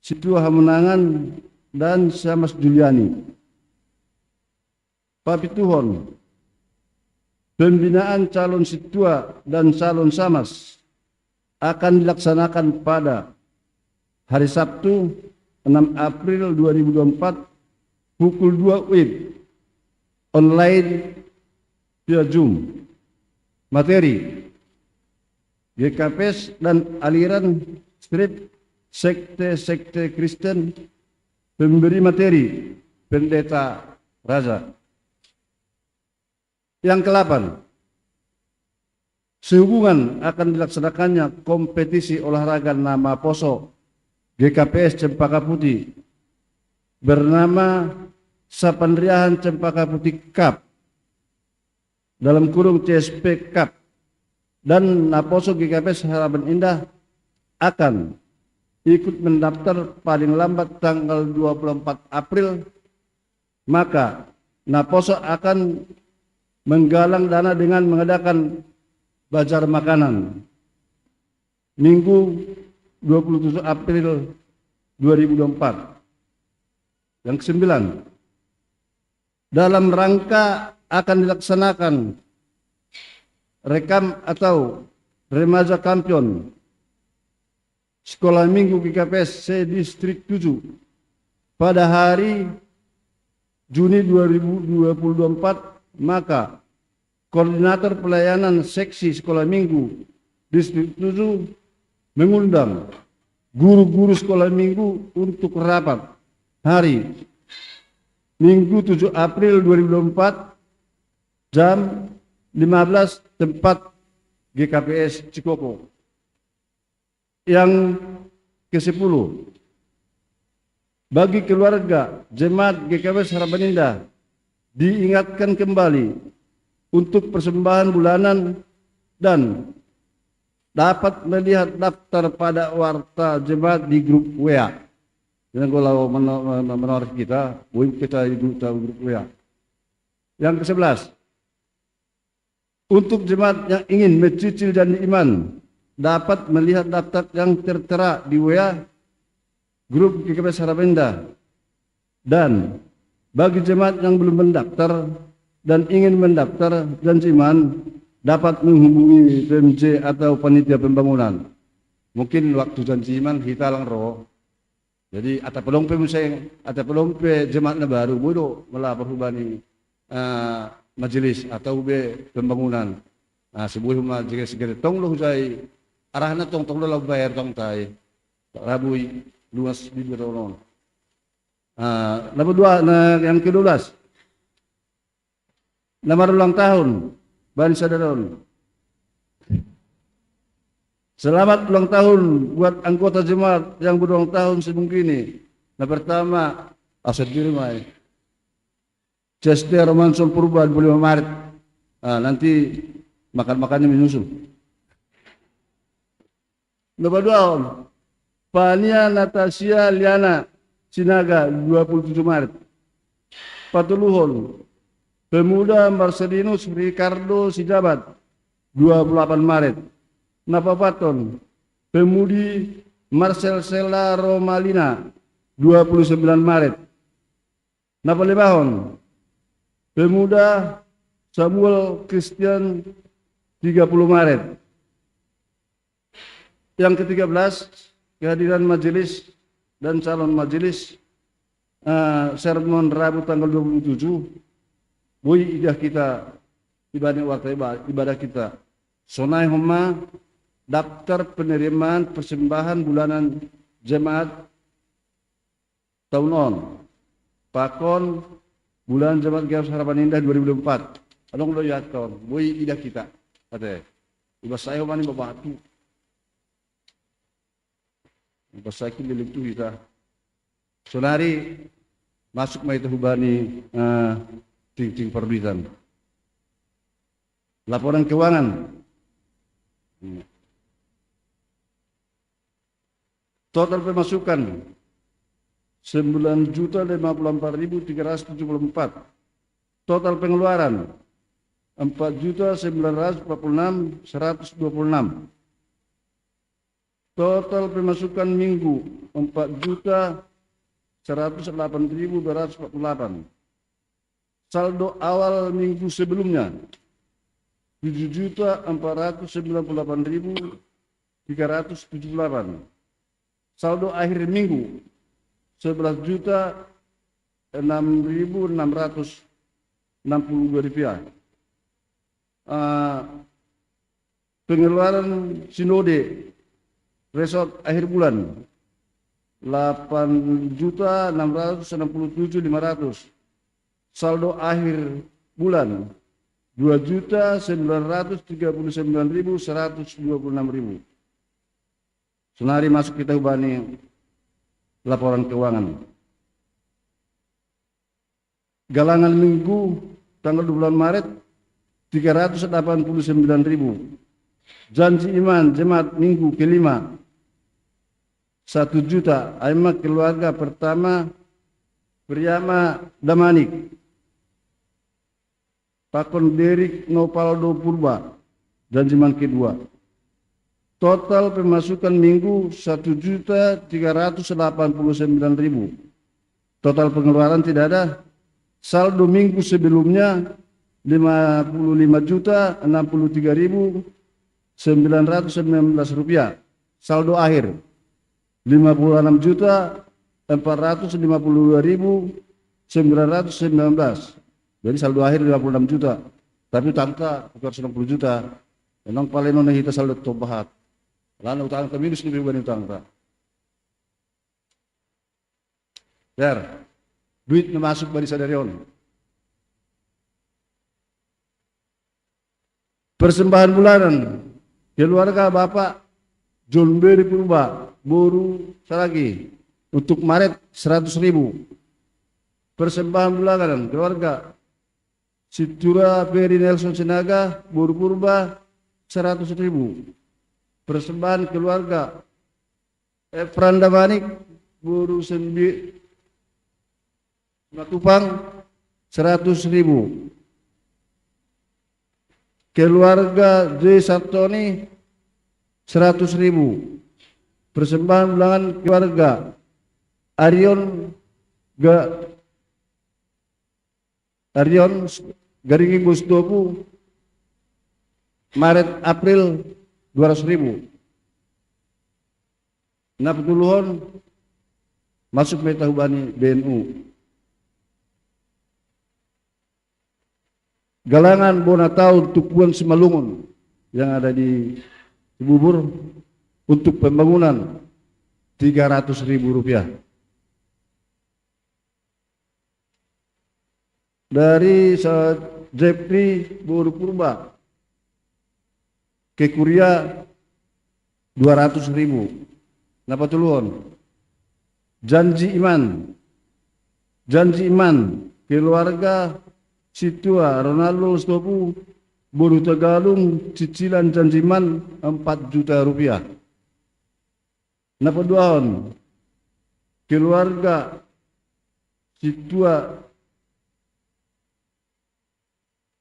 Situa Hamonangan dan Samas Juliani. Papituhon, pembinaan calon situa dan calon samas akan dilaksanakan pada hari Sabtu 6 April 2024 pukul 2 WIB online via Zoom. Materi GKPS dan aliran strip sekte-sekte Kristen, pemberi materi, pendeta, raja. Yang ke-8, sehubungan akan dilaksanakannya kompetisi olahraga nama poso GKPS Cempaka Putih bernama Sapandriahan Cempaka Putih Cup dalam kurung CSP Cup dan Naposo GKPS Harapan Indah akan ikut mendaftar paling lambat tanggal 24 April, maka Naposo akan menggalang dana dengan mengadakan bazar makanan Minggu 27 April 2024. Yang ke-9, dalam rangka akan dilaksanakan rekam atau remaja kampion Sekolah Minggu GKPS se-Distrik 7 pada hari Juni 2024, maka Koordinator Pelayanan Seksi Sekolah Minggu Distrik 7 mengundang guru-guru sekolah minggu untuk rapat hari Minggu 7 April 2024 jam 15 tempat GKPS Cikoko. Yang ke-10, bagi keluarga jemaat GKPS Harapan Indah diingatkan kembali untuk persembahan bulanan dan dapat melihat daftar pada warta jemaat di grup WA. Yang kalau menurut kita, kita di grup WA. Yang ke-11, untuk jemaat yang ingin mencicil janji iman dapat melihat daftar yang tertera di WA grup GKPS Harapan Indah. Dan bagi jemaat yang belum mendaftar dan ingin mendaftar janji iman dapat menghubungi PMJ atau panitia pembangunan. Mungkin waktu janji iman kita lang roh. Jadi ada pelompe museng, ada pelompe jemaatnya baru bodoh melapor hubani majelis atau be pembangunan. Nah, sebuah majelis segera tong lo hujai arahna tong lo bayar tong tai rabui luas di beronon. Nomor 2, yang ke-12, nomor ulang tahun Bani Sadaron. Selamat ulang tahun buat anggota jemaat yang berulang tahun sebelum ini. Nah, pertama aset diri mai Chester Romanson Purba 25 Maret. Nanti makan-makannya menyusul. Nomor 2, Pania Natasia Liana Sinaga 27 Maret. Patuluhon Pemuda Marcelinus Ricardo Sijabat 28 Maret. Napapaton Pemudi Marcel Sela Romalina 29 Maret. Napalembahon Pemuda Samuel Christian 30 Maret. Yang ke-13, kehadiran majelis dan calon majelis sermon Rabu tanggal 27. Bui idah kita ibadah kita. Sonai homa daftar penerimaan persembahan bulanan jemaat tahun on. Pakon bulan jemaat GKPS Harapan Indah 2024. Adong lo ya ton. Bui idah kita. Ate. Iba saya homa ni babatu. Iba saya kini tu kita. Sonari masuk mai hubani ting perbitan. Laporan keuangan. Total pemasukan 9.054.374. Total pengeluaran 4.946.126. Total pemasukan minggu 4.108.248. Saldo awal minggu sebelumnya 7.498.378. Saldo akhir minggu 11.06.662 rupiah. Pengeluaran sinode resort akhir bulan 8.667.500. Saldo akhir bulan 2.939.126. Senari masuk kita ubani laporan keuangan. Galangan minggu tanggal 2 bulan Maret 389.000. Janji iman jemaat minggu kelima 1 juta. Aima keluarga pertama Priyama Damanik, Pakon Derik Nopaldo Purba, janji iman kedua. Total pemasukan minggu 1.389.000. Total pengeluaran tidak ada. Saldo minggu sebelumnya 55.063.919 rupiah. Saldo akhir 56.452.919. Jadi saldo akhir 56 juta. Tapi tangka 90 juta. Memang paling nona hita saldo tobahat. Lalu utang ke minus lebih banyak utang tak. Der, duit masuk dari sadarion. Persembahan bulanan keluarga Bapak John Berry Purba Boru Saragi untuk Maret 100.000. Persembahan bulanan keluarga Situra Ferry Nelson Sinaga Boru Purba 100.000. Persembahan keluarga Efran Damanik Boru Sendi Matupang 100.000. Keluarga J. Sartoni 100.000. Persembahan bulanan keluarga Arion Garingi Gustopu Maret April 200.000. Nah petuluhon masuk meta hubani BNU. Galangan Bonatau Tukuan Simalungun yang ada di Cibubur untuk pembangunan 300.000 rupiah. Dari Jepri Boru Purba ke Kuria 200.000. Napa tuluon? Janji iman keluarga Situa Ronaldo Stopu Boru Tegalung cicilan janji iman 4 juta rupiah. Napa duaon? Keluarga Situa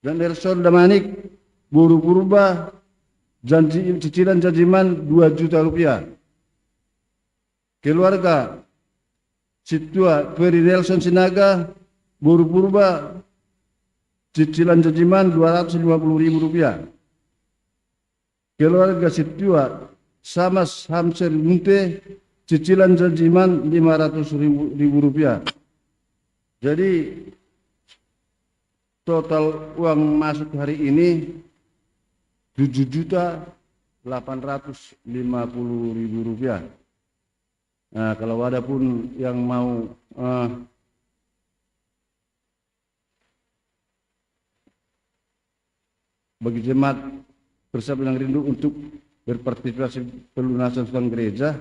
dan Nelson Damanik Boru Purba cicilan janjiman 2 juta rupiah. Keluarga Situa Ferry Nelson Sinaga Boru Purba cicilan janjiman 250.000 rupiah. Keluarga Situa Samas Hamser Munte cicilan janjiman 500.000 rupiah. Jadi total uang masuk hari ini 7.850.000 rupiah. Nah, kalau ada pun yang mau bagi jemaat bersama dengan rindu untuk berpartisipasi pelunasan utang gereja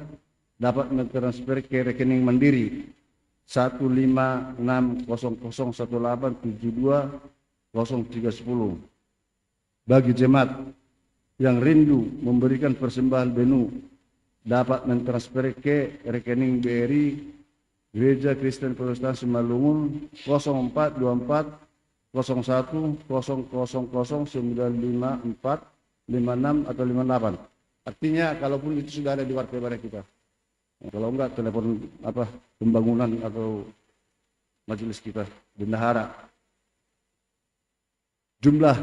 dapat mentransfer ke rekening mandiri 1560018720310. Bagi jemaat yang rindu memberikan persembahan BNU dapat mentransfer ke rekening BRI Gereja Kristen Protestan Simalungun 0424 01 000 954 56 atau 58. Artinya kalaupun itu sudah ada di warta barang kita. Kalau enggak telepon pembangunan atau majelis kita bendahara. Jumlah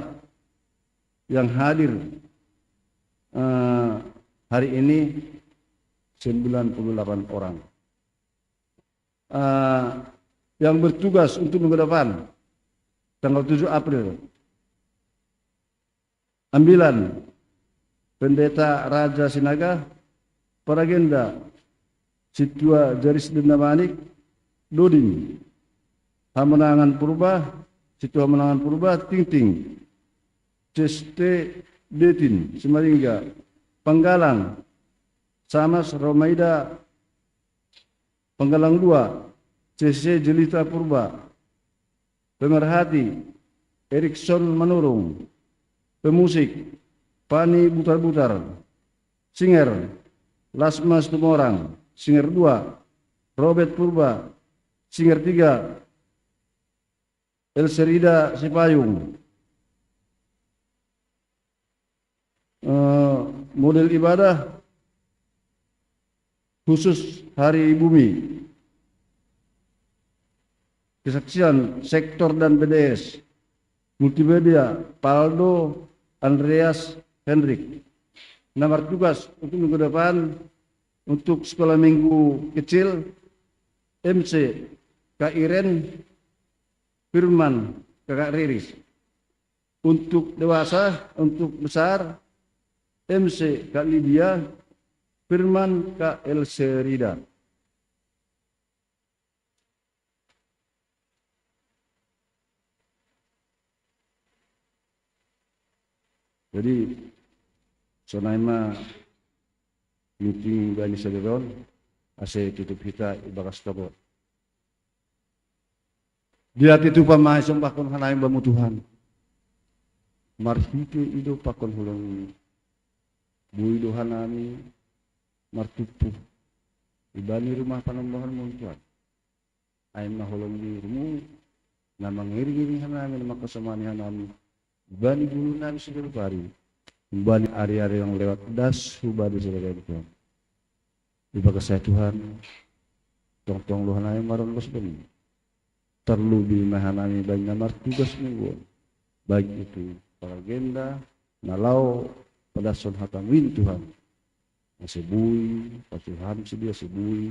yang hadir hari ini 98 orang. Yang bertugas untuk minggu depan tanggal 7 April ambilan Pendeta Raja Sinaga, Paragenda Situa Jaris Dendamanik Doding Hamenangan Purba Situa Menangan Purba Tingting Ceste Detin Semaringga Penggalang Samas Romaida Penggalang 2 CC Jelita Purba Pemerhati Erikson Manurung Pemusik Pani Butar-Butar Singer Lasmas Tumorang Singer 2 Robert Purba Singer 3 Elserida Sipayung. Model ibadah khusus Hari Bumi. Kesaksian sektor dan BDS. Multimedia Paldo Andreas Hendrik. Nomor tugas untuk minggu depan untuk sekolah minggu kecil MC Kak Iren Firman Kakak Riris. Untuk dewasa, untuk besar MC Kak Lydia Firman Kak Elserida. Jadi sonaima meeting Bani Saderon ase tutup kita ibakas tabo. Dia itu pamai sembah kon hanai bamu Tuhan. Marhite ido pakon hulung bui dohanami martupu ibani rumah panambahan mo Tuhan. Ay mahulong dirimu na mangiri-ngiri hanami na makasamaan hanami. Ibani bulu nami segala pari. Ibani ari-ari yang lewat das hubadi segala Tuhan. Ibagas saya Tuhan. Tong-tong lu hanami maron bos bani. Terlebih mahanami banyak martugas minggu. Baik itu para agenda, nalau pada son hakamwin Tuhan. Masibui, patuhan sedia sibui.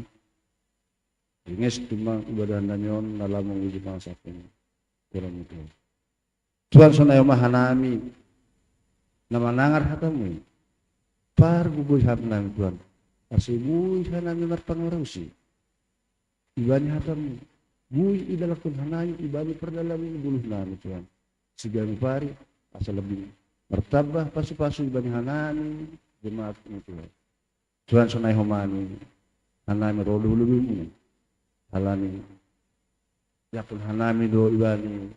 Inges tumang ibadah nanyon nalamong wujud masakin. Kurang itu. Tuhan sonayo mahanami namanangar hatamu. Par gugoy hanami Tuhan. Asibui hanami marpangarusi. Ibani hatamu. Bui idalakun hanami ibani perdalami buluh nami Tuhan. Sigami pari asal lebih martabah pasu-pasu ibani hanami jemaat itu. Tuhan sonai homani hanami rodo lubimu halani yapun hanami do ibani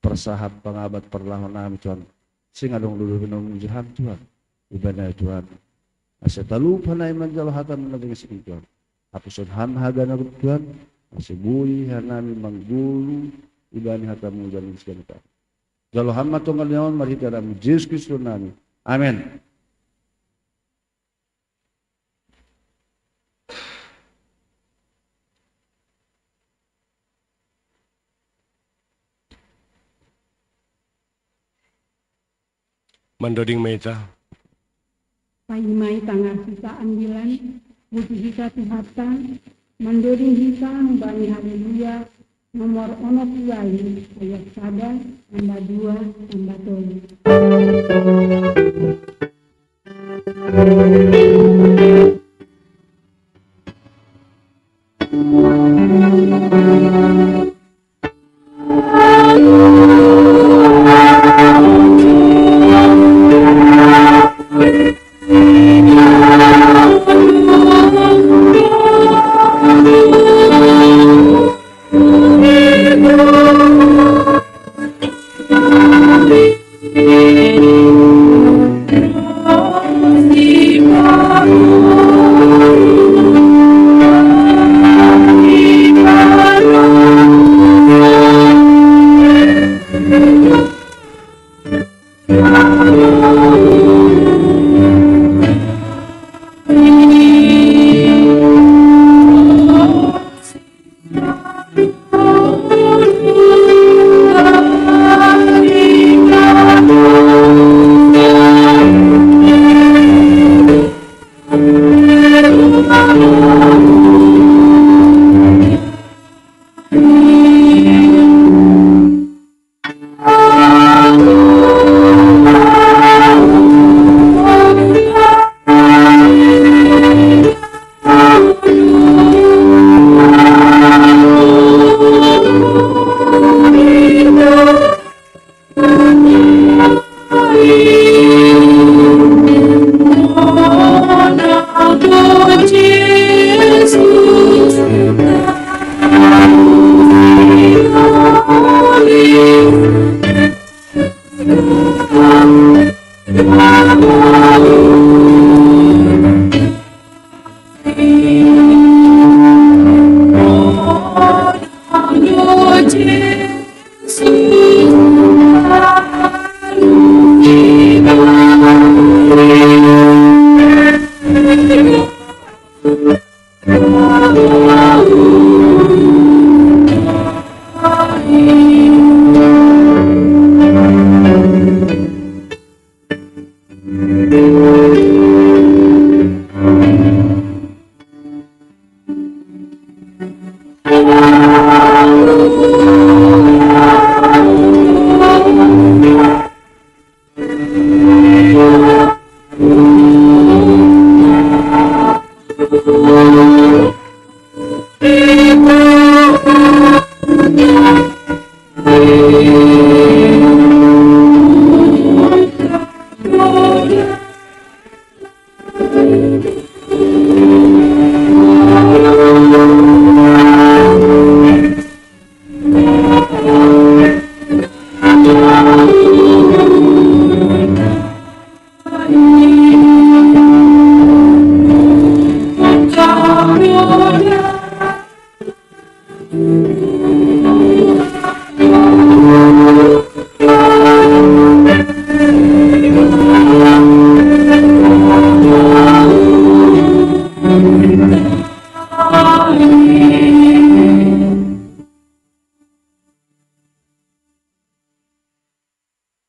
persahab pengabad perlahon nami Tuhan sing adong lulu binong jahan Tuhan ibani Tuhan asetalu panai manjalo hatam menading sing Tuhan apuson ham hagana Tuhan asibui hanami manggulu ibani hatamu jalan segala Tuhan. Jalo hamma tonggal nyawan mari dalam Yesus Kristus nami. Amin. Mandoding Meta. Paimai tanggal sisa ambilan, buti sisa tihatan, mandoding hisa bani haleluya, nomor ono kiai, ayat sada, tambah 2, tambah 2.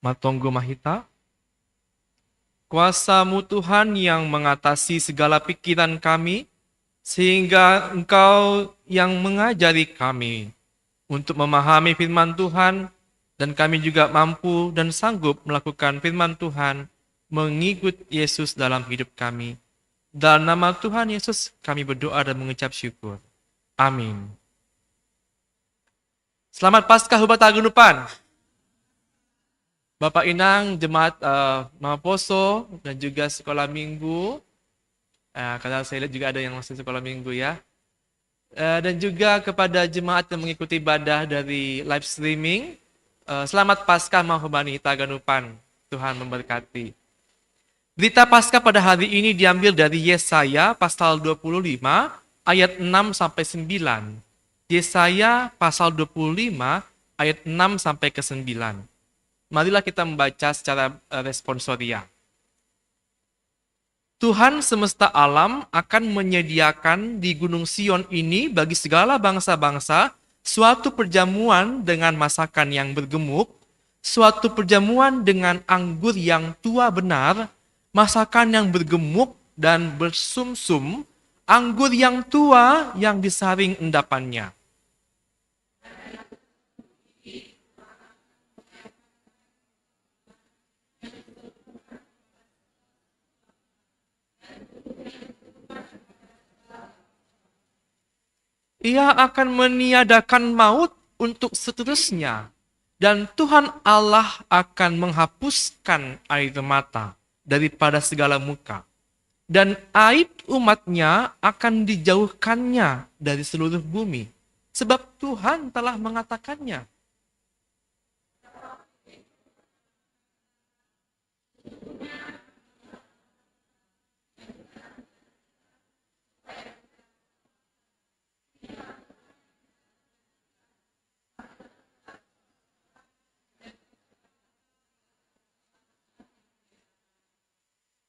Matonggo Mahita, kuasa-Mu Tuhan yang mengatasi segala pikiran kami, sehingga Engkau yang mengajari kami untuk memahami firman Tuhan, dan kami juga mampu dan sanggup melakukan firman Tuhan, mengikut Yesus dalam hidup kami. Dalam nama Tuhan Yesus kami berdoa dan mengucap syukur. Amin. Selamat Paskah Hubat Agunupan. Bapak Inang, jemaat Mama Poso, dan juga sekolah minggu. Karena saya lihat juga ada yang masih sekolah minggu ya. Dan juga kepada jemaat yang mengikuti ibadah dari live streaming. Selamat Paskah Mahubani Taganupan. Tuhan memberkati. Berita Paskah pada hari ini diambil dari Yesaya pasal 25 ayat 6 sampai 9. Yesaya pasal 25 ayat 6 sampai ke 9. Marilah kita membaca secara responsoria. Tuhan semesta alam akan menyediakan di Gunung Sion ini bagi segala bangsa-bangsa suatu perjamuan dengan masakan yang bergemuk, suatu perjamuan dengan anggur yang tua benar, masakan yang bergemuk dan bersumsum, anggur yang tua yang disaring endapannya. Ia akan meniadakan maut untuk seterusnya, dan Tuhan Allah akan menghapuskan air mata daripada segala muka, dan aib umatnya akan dijauhkannya dari seluruh bumi, sebab Tuhan telah mengatakannya.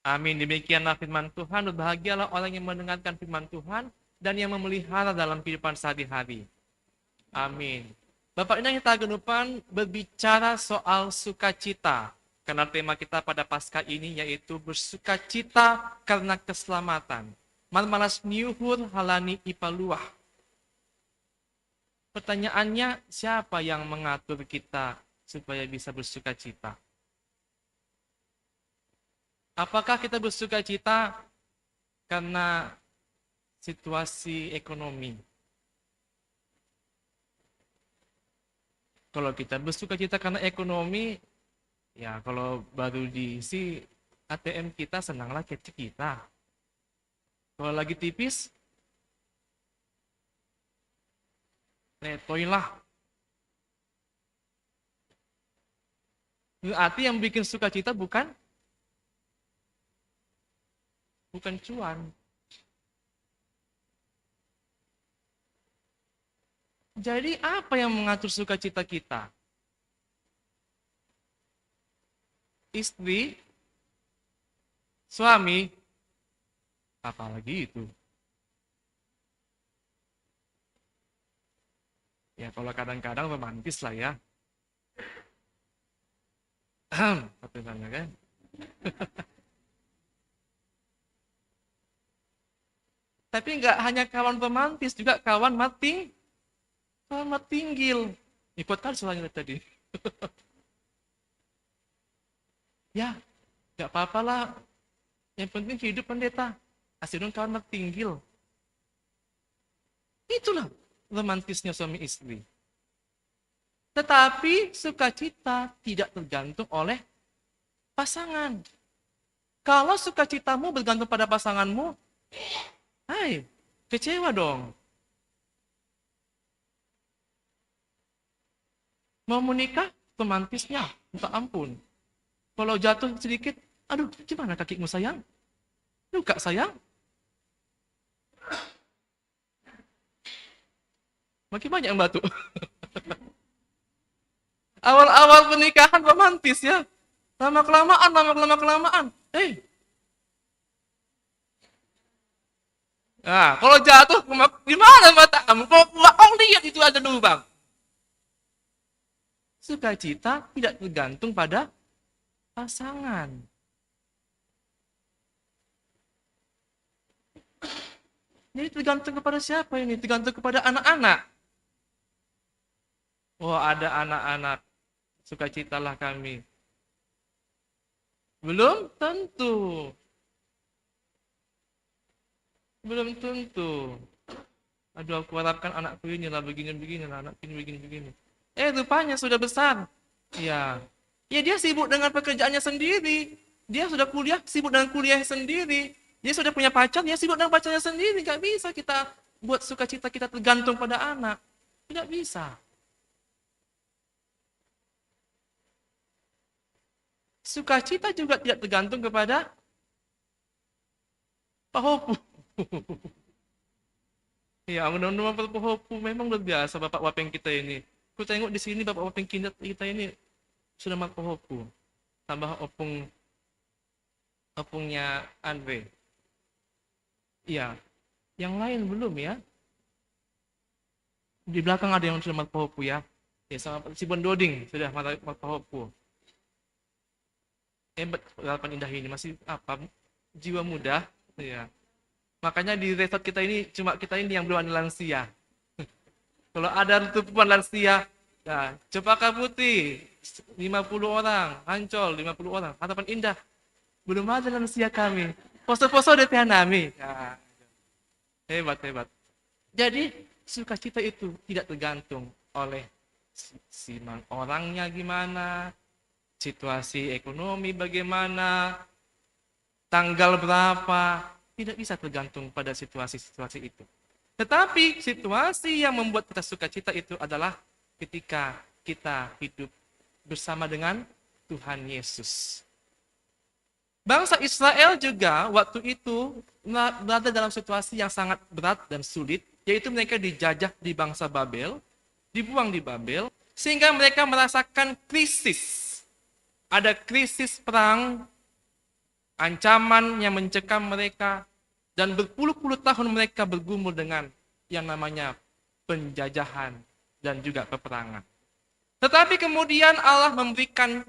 Amin. Demikianlah firman Tuhan. Berbahagialah orang yang mendengarkan firman Tuhan dan yang memelihara dalam kehidupan sehari-hari. Amin. Bapak Inang yang Taganupan berbicara soal sukacita. Karena tema kita pada Paskah ini yaitu bersukacita karena keselamatan. Marmalas niuhur halani ipaluah. Pertanyaannya, siapa yang mengatur kita supaya bisa bersukacita? Apakah kita bersukacita karena situasi ekonomi? Kalau kita bersukacita karena ekonomi, ya kalau baru diisi ATM kita, senanglah kecil kita. Kalau lagi tipis, letoilah. Berarti yang bikin sukacita bukan cuan. Jadi apa yang mengatur sukacita kita? Istri, suami, apalagi itu. Ya kalau kadang-kadang romantis lah ya. Katanya kan. Tapi nggak hanya kawan romantis, juga kawan matinggil. Ikut kan soalnya tadi. Ya, nggak apa-apa lah. Yang penting hidup pendeta. Asal dong kawan matinggil. Itulah romantisnya suami istri. Tetapi sukacita tidak tergantung oleh pasangan. Kalau sukacitamu bergantung pada pasanganmu, hai, kecewa dong. Mau menikah, romantisnya, minta ampun. Kalau jatuh sedikit, aduh, gimana kakimu sayang? Luka sayang? Makin banyak yang batu. Awal-awal pernikahan romantis ya. Lama-kelamaan. Nah, kalau jatuh, gimana matamu? Kau lihat itu ada lubang. Sukacita tidak tergantung pada pasangan. Jadi tergantung kepada siapa ini? Tergantung kepada anak-anak. Oh, ada anak-anak. Sukacitalah kami. Belum tentu. Aduh, aku harapkan anakku ini lah begini-begini lah, anak ini begini-begini. Rupanya sudah besar. Ya, dia sibuk dengan pekerjaannya sendiri. Dia sudah kuliah, sibuk dengan kuliahnya sendiri. Dia sudah punya pacar, dia sibuk dengan pacarnya sendiri. Gak bisa kita buat sukacita kita tergantung pada anak. Tidak bisa. Sukacita juga tidak tergantung kepada Pak Hopu. Ya, undang-undang Pak Hopu memang luar biasa Bapak Wapeng kita ini. Ku tengok di sini Bapak Wapeng kita ini sudah Pak Hopu. Tambah opungnya Andre. Iya, yang lain belum ya. Di belakang ada yang sudah Pak Hopu ya. Ya, sama si Bondoding sudah Pak Hopu. Hebat harapan indah ini, masih jiwa muda ya. Makanya di resort kita ini cuma kita ini yang belum ada lansia. Kalau ada tumpuan lansia, ya Cempaka Putih 50 orang, Ancol 50 orang, harapan indah belum ada lansia kami. Poso-poso DPH nami. Ya. Hebat. Jadi sukacita itu tidak tergantung oleh siman orangnya gimana, situasi ekonomi bagaimana, tanggal berapa, tidak bisa tergantung pada situasi-situasi itu. Tetapi situasi yang membuat kita sukacita itu adalah ketika kita hidup bersama dengan Tuhan Yesus. Bangsa Israel juga waktu itu berada dalam situasi yang sangat berat dan sulit, yaitu mereka dijajah di bangsa Babel, dibuang di Babel, sehingga mereka merasakan krisis. Ada krisis perang, ancaman yang mencekam mereka, dan berpuluh-puluh tahun mereka bergumul dengan yang namanya penjajahan dan juga peperangan. Tetapi kemudian Allah memberikan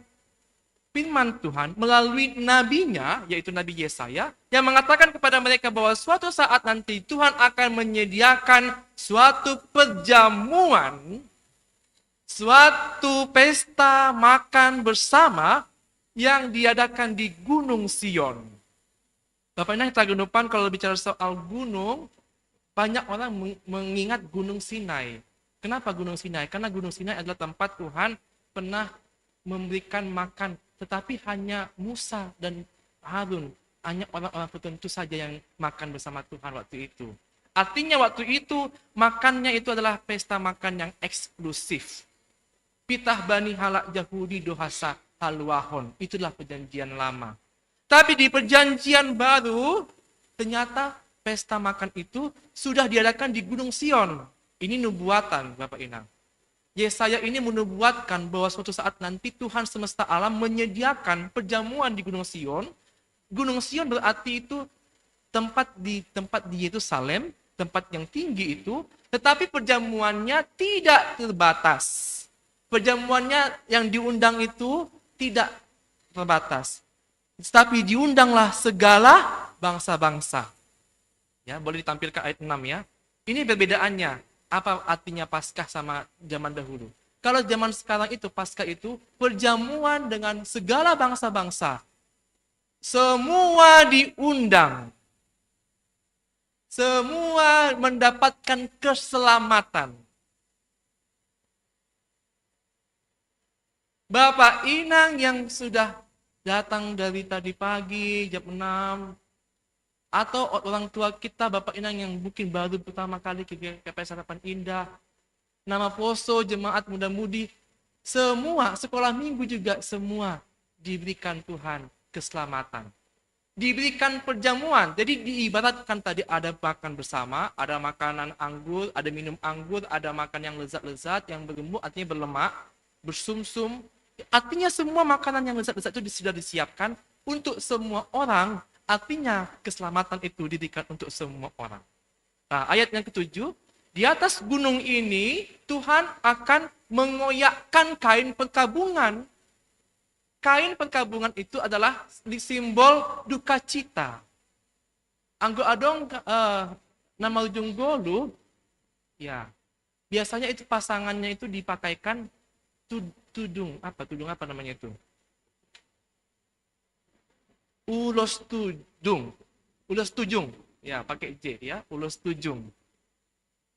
firman Tuhan melalui nabinya, yaitu Nabi Yesaya, yang mengatakan kepada mereka bahwa suatu saat nanti Tuhan akan menyediakan suatu perjamuan, suatu pesta makan bersama yang diadakan di Gunung Sion. Bapak Ibu tahun depan kalau bicara soal gunung, banyak orang mengingat Gunung Sinai. Kenapa Gunung Sinai? Karena Gunung Sinai adalah tempat Tuhan pernah memberikan makan, tetapi hanya Musa dan Harun, hanya orang-orang tertentu saja yang makan bersama Tuhan waktu itu. Artinya waktu itu makannya itu adalah pesta makan yang eksklusif. Pitah Bani Halak Yahudi Dohasa Halwahon. Itulah perjanjian lama. Tapi di perjanjian baru, ternyata pesta makan itu sudah diadakan di Gunung Sion. Ini nubuatan, Bapak Inang. Yesaya ini menubuatkan bahwa suatu saat nanti Tuhan semesta alam menyediakan perjamuan di Gunung Sion. Gunung Sion berarti itu tempat di Yerusalem, tempat yang tinggi itu, Tetapi perjamuannya tidak terbatas. Perjamuannya yang diundang itu tidak terbatas. Tetapi diundanglah segala bangsa-bangsa. Ya, boleh ditampilkan ayat 6 ya. Ini perbedaannya. Apa artinya Paskah sama zaman dahulu? Kalau zaman sekarang itu, Paskah itu perjamuan dengan segala bangsa-bangsa. Semua diundang. Semua mendapatkan keselamatan. Bapak Inang yang sudah datang dari tadi pagi jam 6, atau orang tua kita, Bapak Inang yang mungkin baru pertama kali ke KPS Harapan Indah, nama Poso, jemaat muda-mudi, semua, sekolah minggu juga semua diberikan Tuhan keselamatan. Diberikan perjamuan, jadi diibaratkan tadi ada makan bersama, ada makanan anggur, ada minum anggur, ada makan yang lezat-lezat, yang bergembuk, artinya berlemak, bersumsum. Artinya semua makanan yang lezat-lezat itu sudah disiapkan untuk semua orang. Artinya keselamatan itu diberikan untuk semua orang. Nah, ayat yang ke-7, di atas gunung ini Tuhan akan mengoyakkan kain perkabungan. Kain perkabungan itu adalah simbol duka cita. Anggo adong nama ujung golu, ya biasanya itu pasangannya itu dipakaikan tudung apa namanya itu? Ulos tujung, ya pakai J ya, ulos tujung.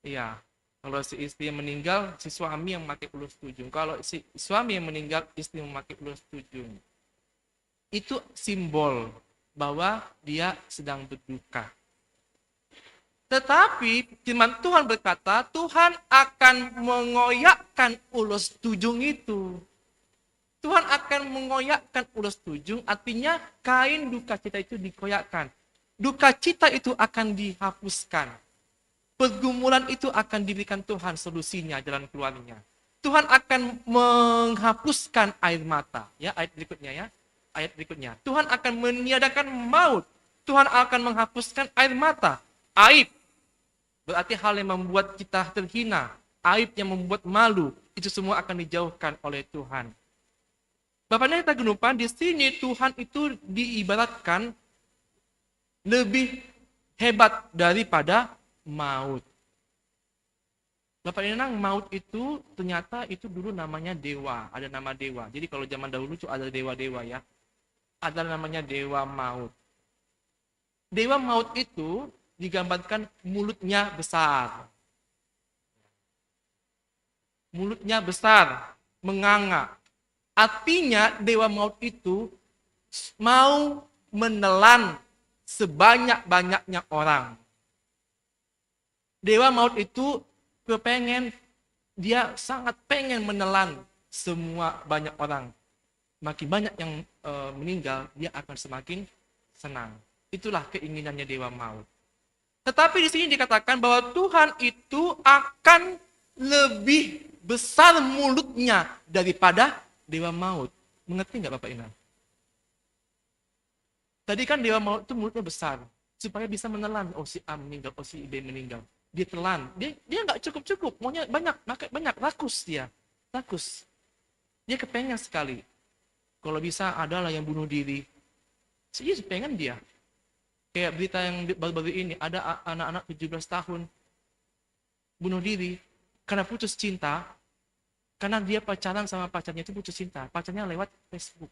Ya, kalau si istri yang meninggal, si suami yang memakai ulos tujung. Kalau si suami yang meninggal, istri yang memakai ulos tujung. Itu simbol bahwa dia sedang berduka. Tetapi firman Tuhan berkata, Tuhan akan mengoyakkan ulos tujung itu. Tuhan akan mengoyakkan ulos tujung, artinya kain duka cita itu dikoyakkan. Duka cita itu akan dihapuskan. Pergumulan itu akan diberikan Tuhan solusinya, jalan keluarnya. Tuhan akan menghapuskan air mata. Ya, ayat berikutnya ya. Ayat berikutnya. Tuhan akan meniadakan maut. Tuhan akan menghapuskan air mata. Aib berarti hal yang membuat kita terhina. Aib yang membuat malu. Itu semua akan dijauhkan oleh Tuhan. Bapak dan kita genupan, di sini Tuhan itu diibaratkan lebih hebat daripada maut. Bapak Inang, maut itu ternyata itu dulu namanya dewa, ada nama dewa. Jadi kalau zaman dahulu itu ada dewa-dewa ya. Ada namanya dewa maut. Dewa maut itu digambarkan mulutnya besar. Mulutnya besar, menganga. Artinya dewa maut itu mau menelan sebanyak-banyaknya orang. Dewa maut itu dia sangat pengen menelan semua banyak orang. Makin banyak yang meninggal, dia akan semakin senang. Itulah keinginannya dewa maut. Tetapi di sini dikatakan bahwa Tuhan itu akan lebih besar mulutnya daripada dewa maut. Mengerti nggak Bapak Ina? Tadi kan dewa maut itu mulutnya besar, supaya bisa menelan, oh si A meninggal, oh si B meninggal. Dia telan, dia nggak cukup, maunya banyak, rakus dia, rakus. Dia kepengen sekali. Kalau bisa adalah yang bunuh diri. Dia pengen dia. Kayak berita yang baru-baru ini, ada anak-anak 17 tahun bunuh diri karena putus cinta, karena dia pacaran sama pacarnya itu putus cinta. Pacarnya lewat Facebook.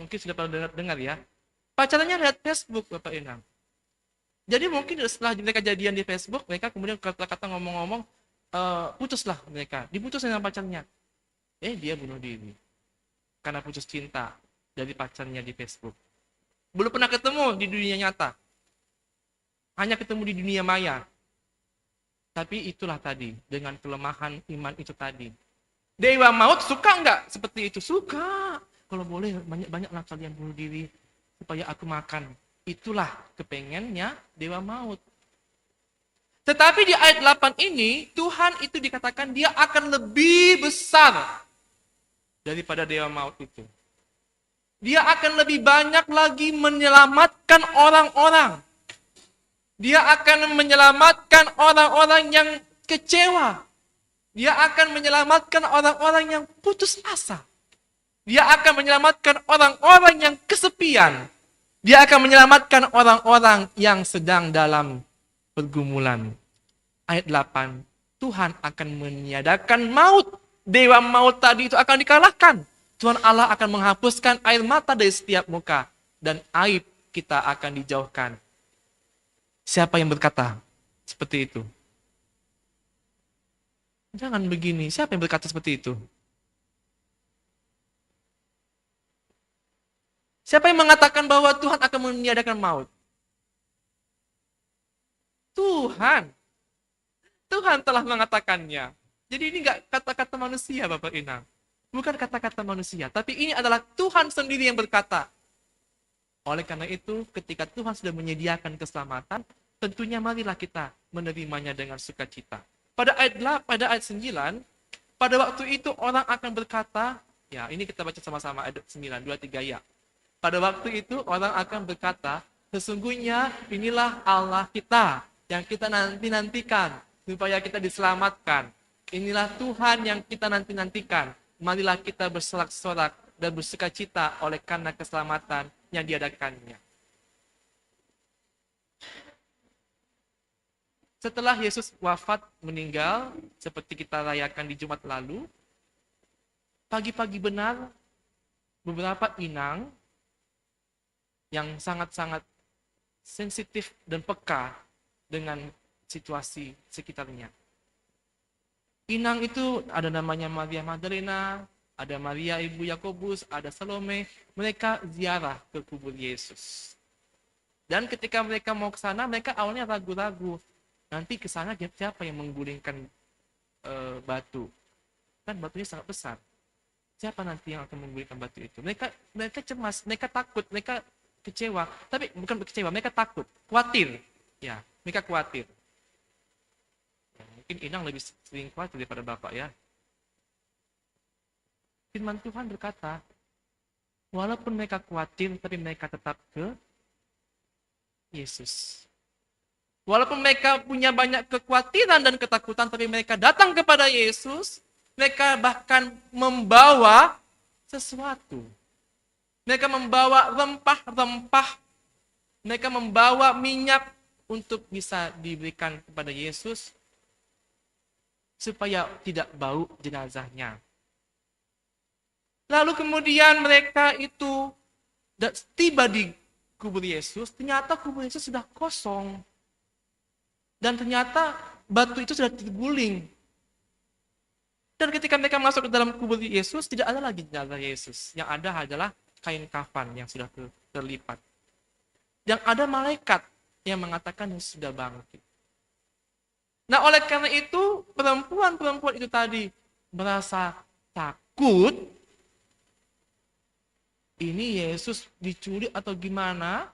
Mungkin sudah pernah dengar ya. Pacarannya lewat Facebook, Bapak Inang. Jadi mungkin setelah mereka jadian di Facebook, mereka kemudian kata-kata ngomong-ngomong, putuslah mereka, diputus dengan pacarnya. Dia bunuh diri. Karena putus cinta dari pacarnya di Facebook. Belum pernah ketemu di dunia nyata. Hanya ketemu di dunia maya. Tapi itulah tadi, dengan kelemahan iman itu tadi. Dewa maut suka nggak seperti itu? Suka. Kalau boleh, banyak-banyaklah kalian bunuh diri, supaya aku makan. Itulah kepengennya dewa maut. Tetapi di ayat 8 ini, Tuhan itu dikatakan dia akan lebih besar daripada dewa maut itu. Dia akan lebih banyak lagi menyelamatkan orang-orang. Dia akan menyelamatkan orang-orang yang kecewa. Dia akan menyelamatkan orang-orang yang putus asa. Dia akan menyelamatkan orang-orang yang kesepian. Dia akan menyelamatkan orang-orang yang sedang dalam pergumulan. Ayat 8, Tuhan akan meniadakan maut. Dewa maut tadi itu akan dikalahkan. Tuhan Allah akan menghapuskan air mata dari setiap muka. Dan aib kita akan dijauhkan. Siapa yang berkata seperti itu? Jangan begini. Siapa yang berkata seperti itu? Siapa yang mengatakan bahwa Tuhan akan meniadakan maut? Tuhan. Tuhan telah mengatakannya. Jadi ini enggak kata-kata manusia, Bapak Inang. Bukan kata-kata manusia. Tapi ini adalah Tuhan sendiri yang berkata. Oleh karena itu, ketika Tuhan sudah menyediakan keselamatan, tentunya marilah kita menerimanya dengan sukacita. Pada ayat 9, pada waktu itu orang akan berkata, ya ini kita baca sama-sama ayat 9, 2, 3 ya. Pada waktu itu orang akan berkata, sesungguhnya inilah Allah kita yang kita nanti-nantikan supaya kita diselamatkan. Inilah Tuhan yang kita nanti-nantikan. Marilah kita bersorak-sorak dan bersukacita oleh karena keselamatan yang diadakannya. Setelah Yesus wafat meninggal, seperti kita rayakan di Jumat lalu, pagi-pagi benar, beberapa inang yang sangat-sangat sensitif dan peka dengan situasi sekitarnya. Inang itu ada namanya Maria Magdalena, ada Maria Ibu Yakobus, ada Salome. Mereka ziarah ke kubur Yesus. Dan ketika mereka mau ke sana, mereka awalnya ragu-ragu. Nanti ke sana siapa yang menggulingkan batu? Kan batunya sangat besar. Siapa nanti yang akan menggulingkan batu itu? Mereka cemas, mereka takut, mereka kecewa. Tapi bukan kecewa, mereka takut, khawatir. Ya, mereka khawatir. Ya, mungkin Inang lebih sering khawatir daripada Bapak ya. Firman Tuhan berkata, walaupun mereka khawatir, tapi mereka tetap ke Yesus. Walaupun mereka punya banyak kekhawatiran dan ketakutan, tapi mereka datang kepada Yesus, mereka bahkan membawa sesuatu. Mereka membawa rempah-rempah, mereka membawa minyak untuk bisa diberikan kepada Yesus, supaya tidak bau jenazahnya. Lalu kemudian mereka itu tiba di kubur Yesus, ternyata kubur Yesus sudah kosong. Dan ternyata batu itu sudah terguling. Dan ketika mereka masuk ke dalam kubur Yesus, tidak ada lagi jenazah Yesus. Yang ada adalah kain kafan yang sudah terlipat. Yang ada malaikat yang mengatakan Yesus sudah bangkit. Nah, oleh karena itu, perempuan-perempuan itu tadi merasa takut. Ini Yesus diculik atau gimana?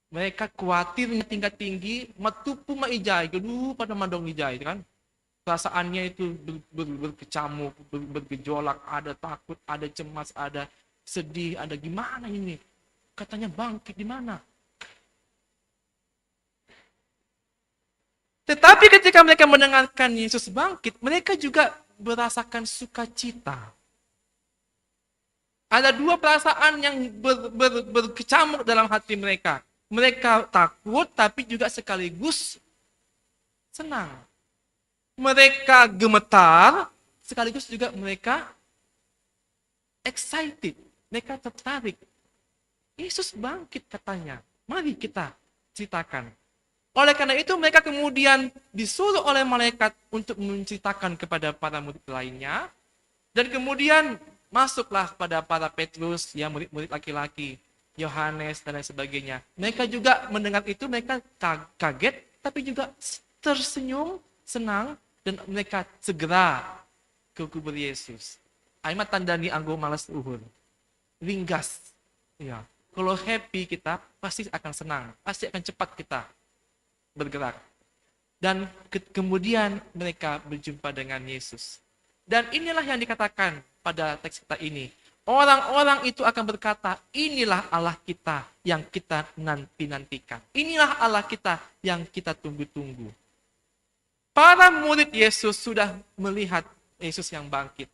Mereka khawatir tingkat tinggi, matupu maijai, gedung pada mandong ijai, kan? Perasaannya itu berkecamuk, bergejolak, ada takut, ada cemas, ada sedih, ada gimana ini? Katanya bangkit di mana? Tetapi ketika mereka mendengarkan Yesus bangkit, mereka juga merasakan sukacita. Ada dua perasaan yang berkecamuk dalam hati mereka. Mereka takut, tapi juga sekaligus senang. Mereka gemetar, sekaligus juga mereka excited. Mereka tertarik. Yesus bangkit katanya. Mari kita ceritakan. Oleh karena itu mereka kemudian disuruh oleh malaikat untuk menceritakan kepada para murid lainnya. Dan kemudian masuklah pada para Petrus, ya murid-murid laki-laki. Yohanes dan lain sebagainya. Mereka juga mendengar itu, mereka kaget, tapi juga tersenyum, senang, dan mereka segera ke kubur Yesus. Aimat tandani anggo malas uhur. Ringgas. Ya. Kalau happy kita, pasti akan senang. Pasti akan cepat kita bergerak. Dan kemudian mereka berjumpa dengan Yesus. Dan inilah yang dikatakan pada teks kita ini. orang-orang itu akan berkata, inilah Allah kita yang kita nanti-nantikan. Inilah Allah kita yang kita tunggu-tunggu. Para murid Yesus sudah melihat Yesus yang bangkit.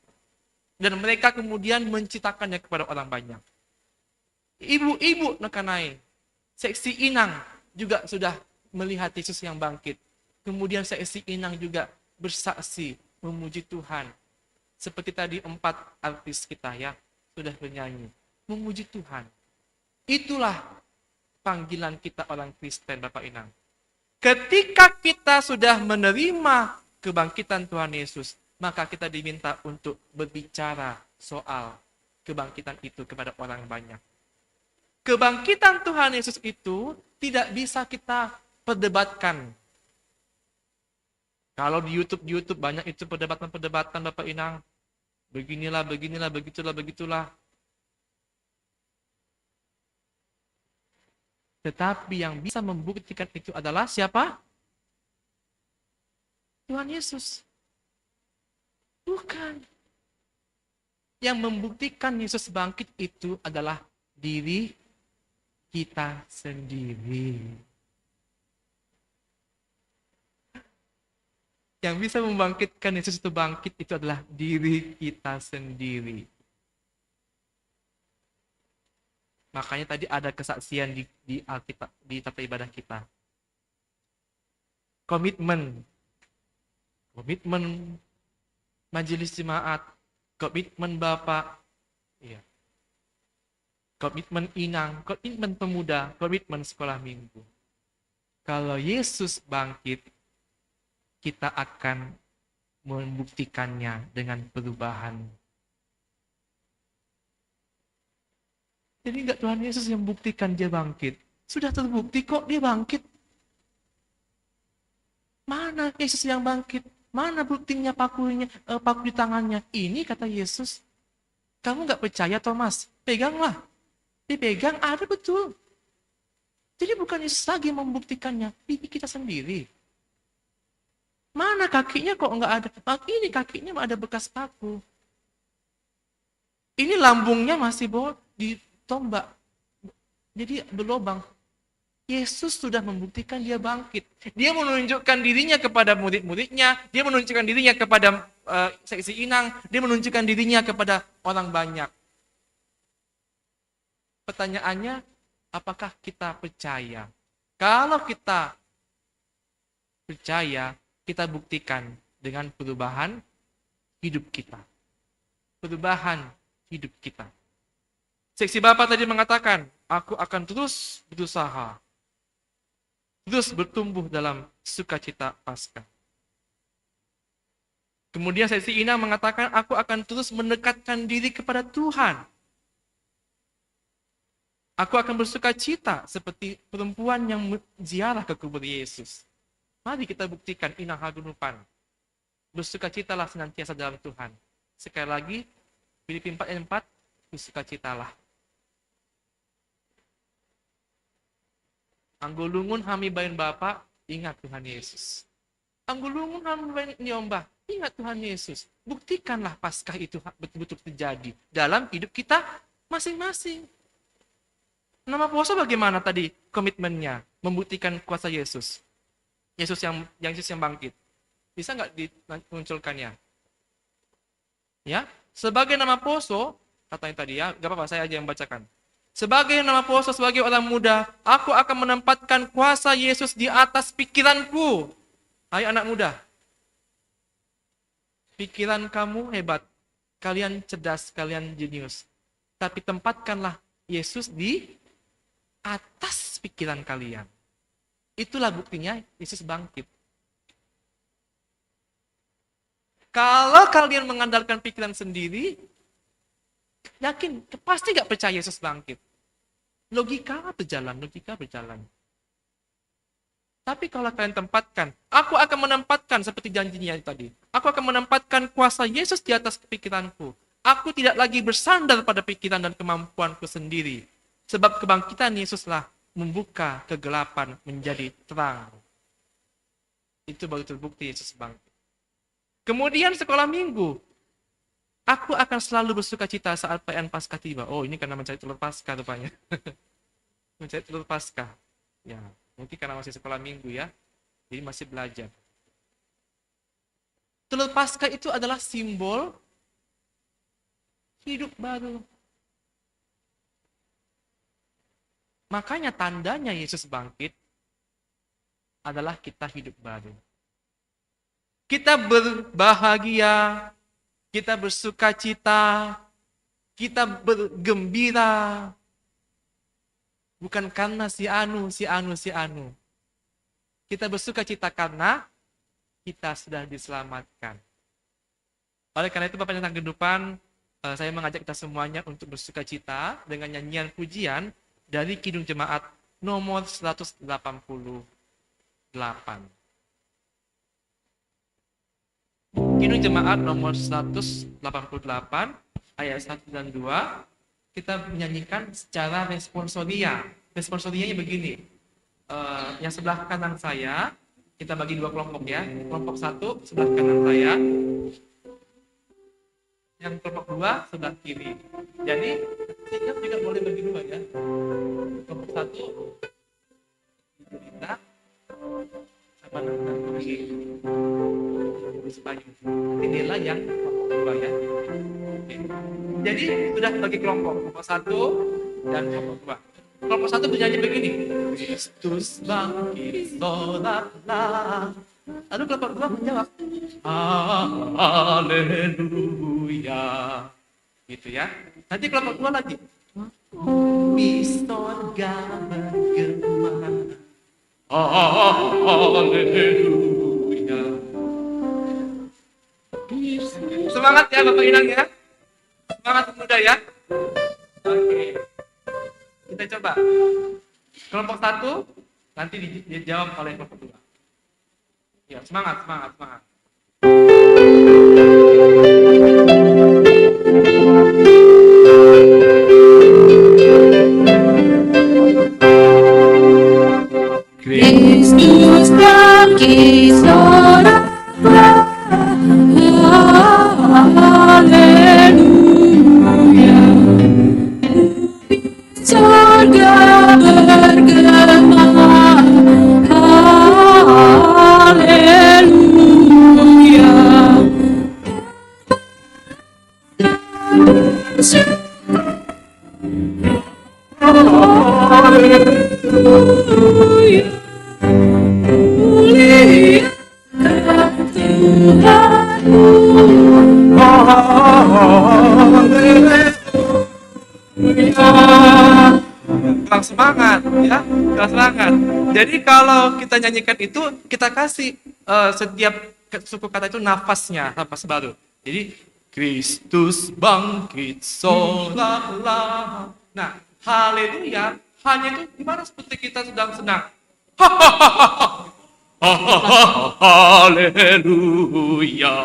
Dan mereka kemudian menceritakannya kepada orang banyak. Ibu-ibu Nekanai, seksi Inang juga sudah melihat Yesus yang bangkit. Kemudian seksi Inang juga bersaksi memuji Tuhan. Seperti tadi 4 artis kita ya, sudah bernyanyi. Memuji Tuhan. Itulah panggilan kita orang Kristen, Bapak Inang. Ketika kita sudah menerima kebangkitan Tuhan Yesus, maka kita diminta untuk berbicara soal kebangkitan itu kepada orang banyak. Kebangkitan Tuhan Yesus itu tidak bisa kita perdebatkan. Kalau di YouTube banyak itu perdebatan-perdebatan Bapak Inang. Beginilah, begitulah. Tetapi yang bisa membuktikan itu adalah siapa? Tuhan Yesus. Bukan. Yang membuktikan Yesus bangkit itu adalah diri kita sendiri. Yang bisa membangkitkan Yesus itu bangkit itu adalah diri kita sendiri. Makanya tadi ada kesaksian di Alkitab, di tata ibadah kita. Komitmen majelis jemaat, komitmen Bapak, iya. Komitmen Inang, komitmen pemuda, komitmen sekolah minggu. Kalau Yesus bangkit, kita akan membuktikannya dengan perubahan. Jadi enggak Tuhan Yesus yang buktikan dia bangkit. Sudah terbukti kok dia bangkit. Mana Yesus yang bangkit? Mana buktinya paku di tangannya? Ini kata Yesus. Kamu enggak percaya Thomas? Peganglah. Dipegang ada betul. Jadi bukan Yesus lagi yang membuktikannya. Diri kita sendiri. Mana kakinya kok enggak ada? Ini kakinya ada bekas paku. Ini lambungnya masih ditombak. Jadi berlobang. Yesus sudah membuktikan dia bangkit. Dia menunjukkan dirinya kepada murid-muridnya. Dia menunjukkan dirinya kepada seksi Inang. Dia menunjukkan dirinya kepada orang banyak. Pertanyaannya, apakah kita percaya? Kalau kita percaya, kita buktikan dengan perubahan hidup kita. Perubahan hidup kita. Seksi Bapak tadi mengatakan, aku akan terus berusaha. Terus bertumbuh dalam sukacita Paskah. Kemudian seksi Inang mengatakan, aku akan terus mendekatkan diri kepada Tuhan. Aku akan bersukacita seperti perempuan yang ziarah ke kubur Yesus. Mari kita buktikan Inang Hagunupan. Bersukacitalah senantiasa dalam Tuhan. Sekali lagi, Filipi 4 ayat 4, bersukacitalah. Anggulungun hami bayin Bapa, ingat Tuhan Yesus. Anggulungun hami bayin Nyombah, ingat Tuhan Yesus. Buktikanlah Paskah itu betul-betul terjadi dalam hidup kita masing-masing. Nama puasa bagaimana tadi komitmennya? Membuktikan kuasa Yesus. Yesus yang bangkit. Bisa nggak dimunculkannya? Ya, sebagai nama poso, katanya tadi ya, gak apa-apa saya aja yang bacakan. Sebagai nama poso, sebagai orang muda, aku akan menempatkan kuasa Yesus di atas pikiranku. Hai anak muda. Pikiran kamu hebat. Kalian cerdas, kalian jenius. Tapi tempatkanlah Yesus di atas pikiran kalian. Itulah buktinya Yesus bangkit. Kalau kalian mengandalkan pikiran sendiri, yakin, pasti gak percaya Yesus bangkit. Logika berjalan. Tapi kalau kalian tempatkan, aku akan menempatkan seperti janjinya tadi. Aku akan menempatkan kuasa Yesus di atas pikiranku. Aku tidak lagi bersandar pada pikiran dan kemampuanku sendiri. Sebab kebangkitan Yesuslah membuka kegelapan menjadi terang. Itu baru terbukti Yesus bangkit. Kemudian sekolah minggu. Aku akan selalu bersuka cita saat perayaan Paskah tiba. Oh, ini karena mencari telur Paskah rupanya. Mencari telur Paskah. Ya, mungkin karena masih sekolah minggu ya. Jadi masih belajar. Telur Paskah itu adalah simbol hidup baru. Makanya tandanya Yesus bangkit adalah kita hidup baru. Kita berbahagia, kita bersuka cita, kita bergembira. Bukan karena si anu. Kita bersuka cita karena kita sudah diselamatkan. Oleh karena itu Bapak tentang kehidupan, saya mengajak kita semuanya untuk bersuka cita dengan nyanyian pujian dari Kidung Jemaat nomor 188. Kidung Jemaat nomor 188 ayat 1 dan 2 kita menyanyikan secara responsoria. Responsorianya begini. Yang sebelah kanan saya kita bagi dua kelompok ya. Kelompok 1 sebelah kanan saya. Yang kelompok 2 sebelah kiri. Jadi sikap juga boleh bagi dua ya. Kelompok 1 kita sama dengan lagi Spanyol. Nanti nilai yang kelompok 2 ya. Oke. Jadi sudah bagi kelompok 1 dan kelompok 2. Kelompok 1 bernyanyi begini. Kristus bangkit, solatlah. Lalu kelompok 2 menjawab, haleluya. Gitu ya. Nanti kelompok 2 lagi. Di sorga bergema. Haleluya. Semangat ya Bapak Inang ya. Semangat muda ya. Oke. Kita coba. Kelompok 1 nanti dijawab oleh kelompok 2. Ya, semangat. Kristus bangkit, solatlah. Haleluya. Surga bergema. Haleluya. Haleluya. Muliakan Tuhanmu. Kurang semangat ya, kurang semangat. Jadi kalau kita nyanyikan itu kita kasih setiap suku kata itu nafas baru. Jadi Kristus bangkit, solatlah. Nah, haleluya hanya itu gimana seperti kita sedang senang. Haleluya.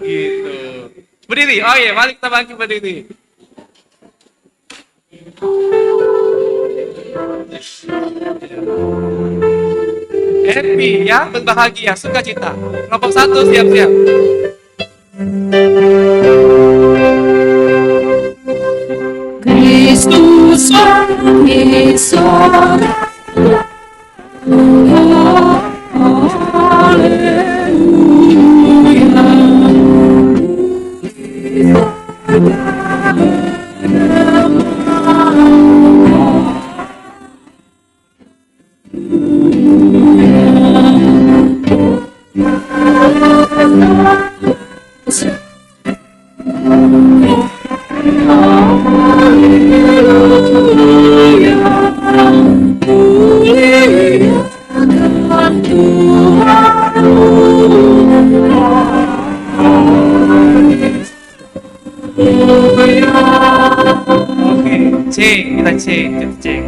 Gitu. Berdiri. Oh iya, mari kita bangkit berdiri. Happy ya, berbahagia, sukacita. Kelompok 1 siap-siap. Kristus bangkit, solatlah. Cek.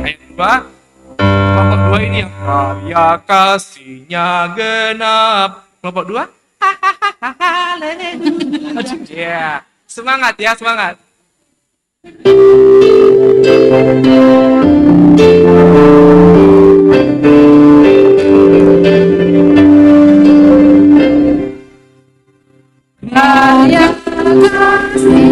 Ayat 2. Kelompok 2 ini yang raya kasihnya genap. Kelompok 2. Ya, semangat ya, semangat. Raya kasih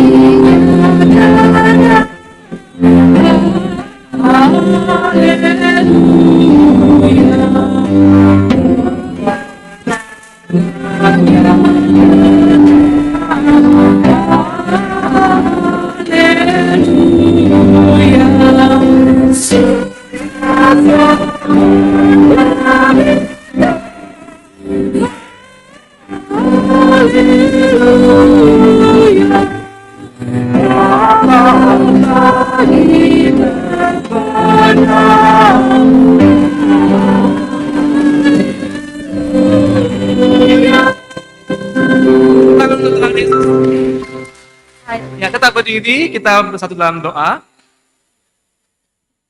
kita berdiri, kita bersatu dalam doa.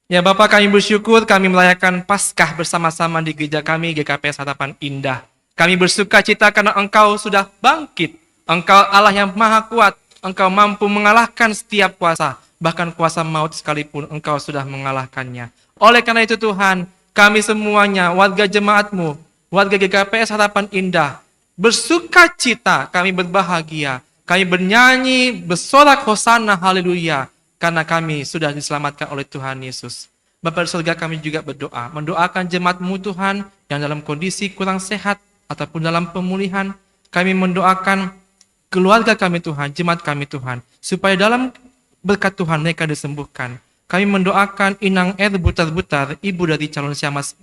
Ya Bapak, kami bersyukur kami merayakan Paskah bersama-sama di gereja kami, GKPS Harapan Indah. Kami bersuka cita karena Engkau sudah bangkit. Engkau Allah yang maha kuat. Engkau mampu mengalahkan setiap kuasa. Bahkan kuasa maut sekalipun Engkau sudah mengalahkannya. Oleh karena itu Tuhan, kami semuanya, warga jemaat-Mu, warga GKPS Harapan Indah, bersuka cita, kami berbahagia. Kami bernyanyi, bersorak hosana, haleluya. Karena kami sudah diselamatkan oleh Tuhan Yesus. Bapa di surga, kami juga berdoa, mendoakan jemaat-Mu Tuhan yang dalam kondisi kurang sehat ataupun dalam pemulihan. Kami mendoakan keluarga kami Tuhan, jemaat kami Tuhan, supaya dalam berkat Tuhan mereka disembuhkan. Kami mendoakan Inang Butar-Butar, ibu dari calon Siamas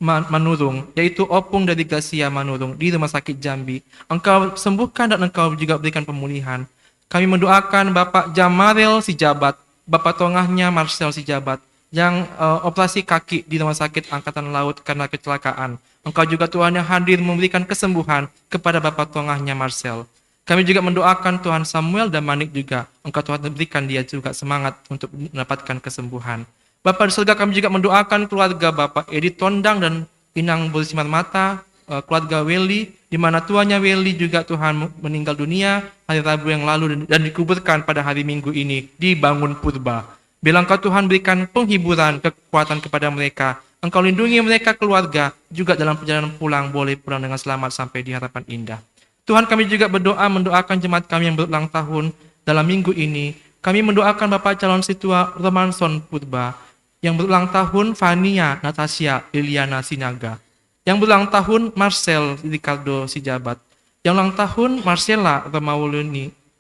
Manurung, yaitu opung dari Gracia Manurung di Rumah Sakit Jambi. Engkau sembuhkan dan Engkau juga berikan pemulihan. Kami mendoakan Bapak Jamarel Sijabat, Bapak tongahnya Marcel Sijabat, yang operasi kaki di Rumah Sakit Angkatan Laut karena kecelakaan. Engkau juga Tuhan yang hadir memberikan kesembuhan kepada Bapak tongahnya Marcel. Kami juga mendoakan Tuhan Samuel dan Manik juga. Engkau Tuhan berikan dia juga semangat untuk mendapatkan kesembuhan. Bapak di surga, kami juga mendoakan keluarga Bapak Edi Tondang dan Inang Bersinar Mata, keluarga Welly, di mana tuanya Welly juga Tuhan meninggal dunia hari Rabu yang lalu dan dikuburkan pada hari Minggu ini di Bangun Purba. Bila Engkau Tuhan berikan penghiburan, kekuatan kepada mereka. Engkau lindungi mereka keluarga, juga dalam perjalanan pulang boleh pulang dengan selamat sampai di harapan indah. Tuhan, kami juga berdoa mendoakan jemaat kami yang berulang tahun dalam minggu ini. Kami mendoakan Bapak calon situa Romanson Purba, yang berulang tahun Fania Natasha Liliana Sinaga. Yang berulang tahun Marcel Ricardo Sijabat. Yang ulang tahun Marcella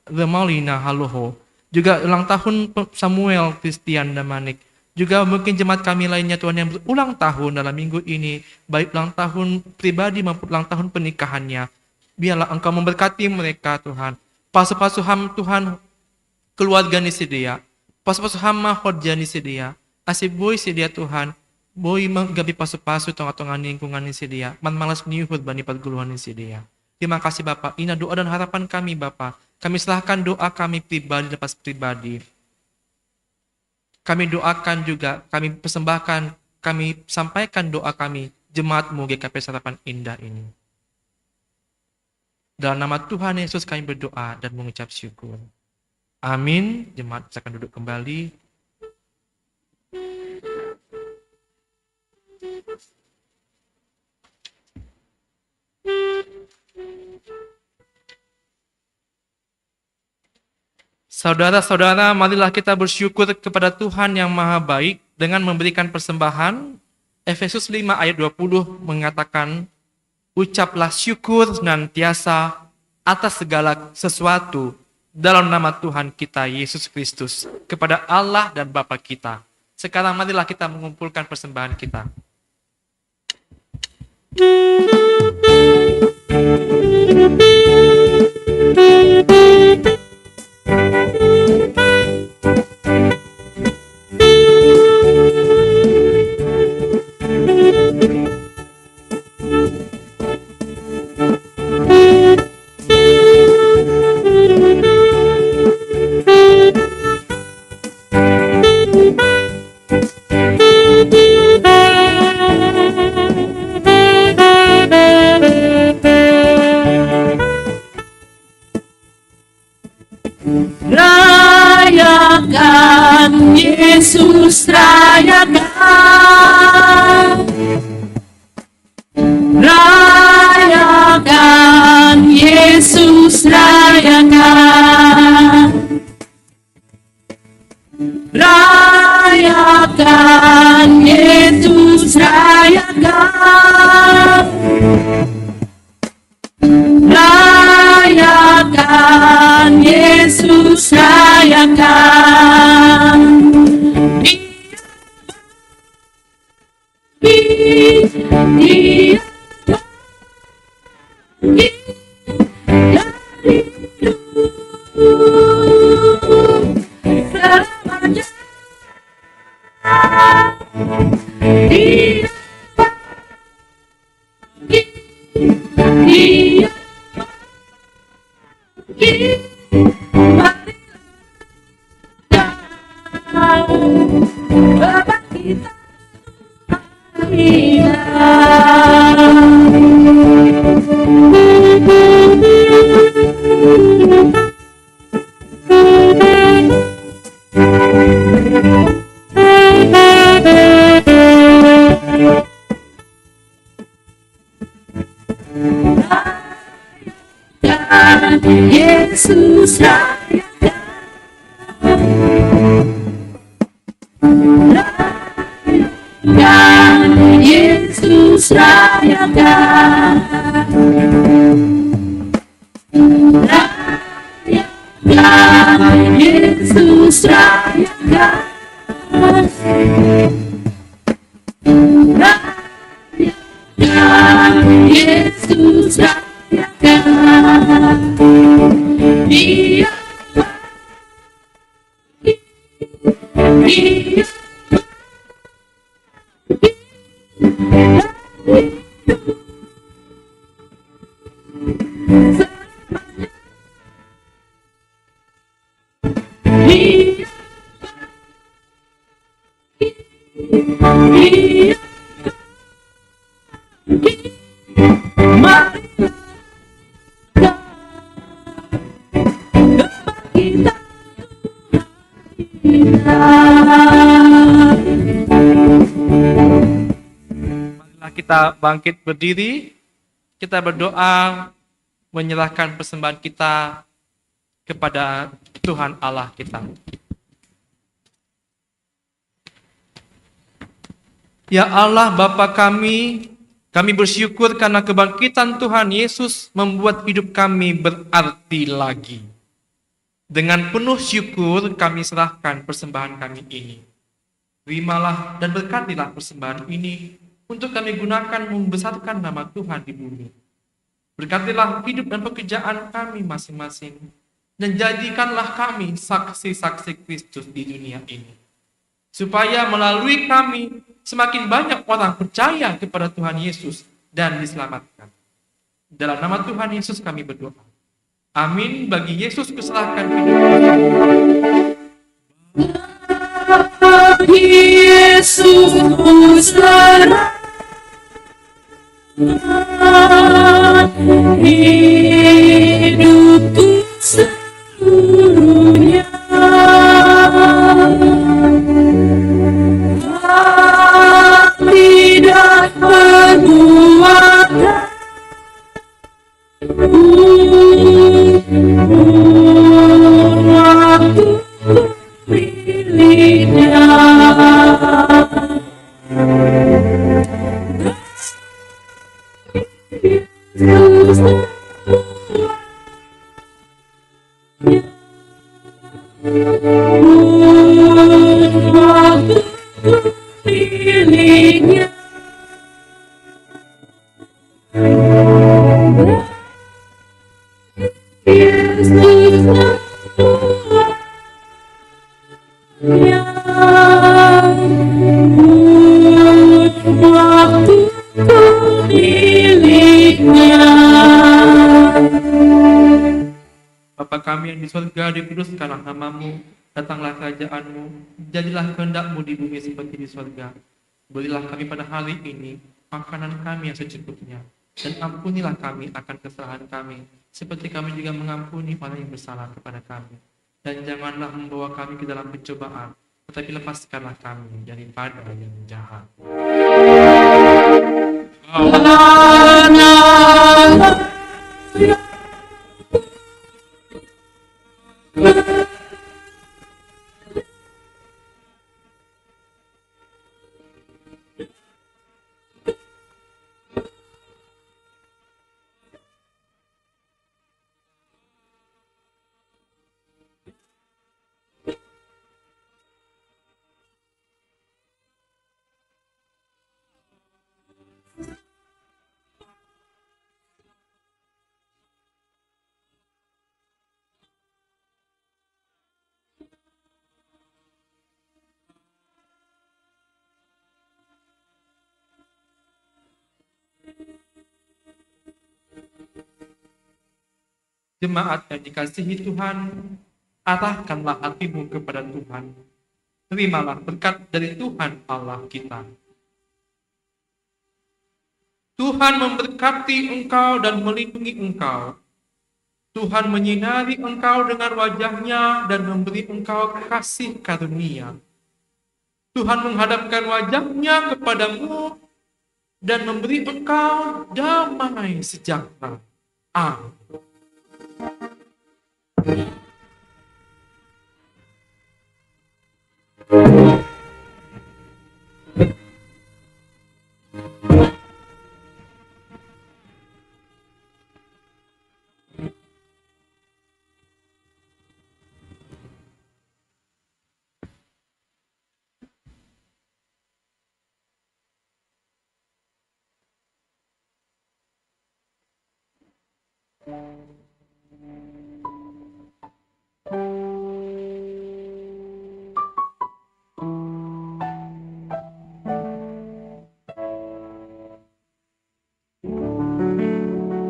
Remaulina Haloho. Juga ulang tahun Samuel Christian Damanik. Juga mungkin jemaat kami lainnya Tuhan yang berulang tahun dalam minggu ini. Baik ulang tahun pribadi maupun ulang tahun pernikahannya. Biarlah Engkau memberkati mereka Tuhan. Pasu-pasu ham Tuhan keluarga Nisidia. Pasu-pasu ham mahod Nisidia. Asih boy sedia Tuhan. Boy menggabi pasu-pasu tengah-tengah lingkungan Nisidia. Man malas niuhud bani paguluhan Nisidia. Terima kasih Bapak. Ina doa dan harapan kami Bapak. Kami serahkan doa kami pribadi lepas pribadi. Kami doakan juga, kami persembahkan, kami sampaikan doa kami, jemaat-Mu GKPS Harapan Indah ini. Dalam nama Tuhan Yesus kami berdoa dan mengucap syukur. Amin. Jemaat silakan duduk kembali. Saudara-saudara, marilah kita bersyukur kepada Tuhan yang Maha Baik dengan memberikan persembahan. Efesus 5 ayat 20 mengatakan, ucaplah syukur senantiasa atas segala sesuatu dalam nama Tuhan kita Yesus Kristus kepada Allah dan Bapa kita. Sekarang marilah kita mengumpulkan persembahan kita. Rayakan Yesus, rayakan. Rayakan Yesus, rayakan. Rayakan Yesus, rayakan. Rayakan Yesus, rayakan. Dia dari hidup selamanya. Dia Yesus rayakan, Yesus rayakan, Yesus rayakan, Yesus rayakan, Dia Marilah kita bangkit berdiri, kita berdoa menyerahkan persembahan kita kepada Tuhan Allah kita. Ya Allah Bapa kami bersyukur karena kebangkitan Tuhan Yesus membuat hidup kami berarti lagi. Dengan penuh syukur kami serahkan persembahan kami ini. Terimalah dan berkatilah persembahan ini untuk kami gunakan membesarkan nama Tuhan di bumi. Berkatilah hidup dan pekerjaan kami masing-masing, dan jadikanlah kami saksi-saksi Kristus di dunia ini. Supaya melalui kami semakin banyak orang percaya kepada Tuhan Yesus dan diselamatkan. Dalam nama Tuhan Yesus kami berdoa. Amin. Bagi Yesus kuserahkan hidup. Yesus kuserahkan hidupku seluruhnya. Tidak perbuatan waktu miliknya. Waktu miliknya. Bapa kami yang di surga, dikuduskanlah namamu, datanglah kerajaanmu, jadilah kehendakmu di bumi seperti di surga. Berilah kami pada hari ini makanan kami yang secukupnya, dan ampunilah kami akan kesalahan kami, seperti kami juga mengampuni orang yang bersalah kepada kami. Dan janganlah membawa kami ke dalam pencobaan, tetapi lepaskanlah kami daripada yang jahat. Jemaat yang dikasihi Tuhan, arahkanlah hatimu kepada Tuhan. Terimalah berkat dari Tuhan Allah kita. Tuhan memberkati engkau dan melindungi engkau. Tuhan menyinari engkau dengan wajah-Nya dan memberi engkau kasih karunia. Tuhan menghadapkan wajah-Nya kepadamu dan memberi engkau damai sejahtera. Amin.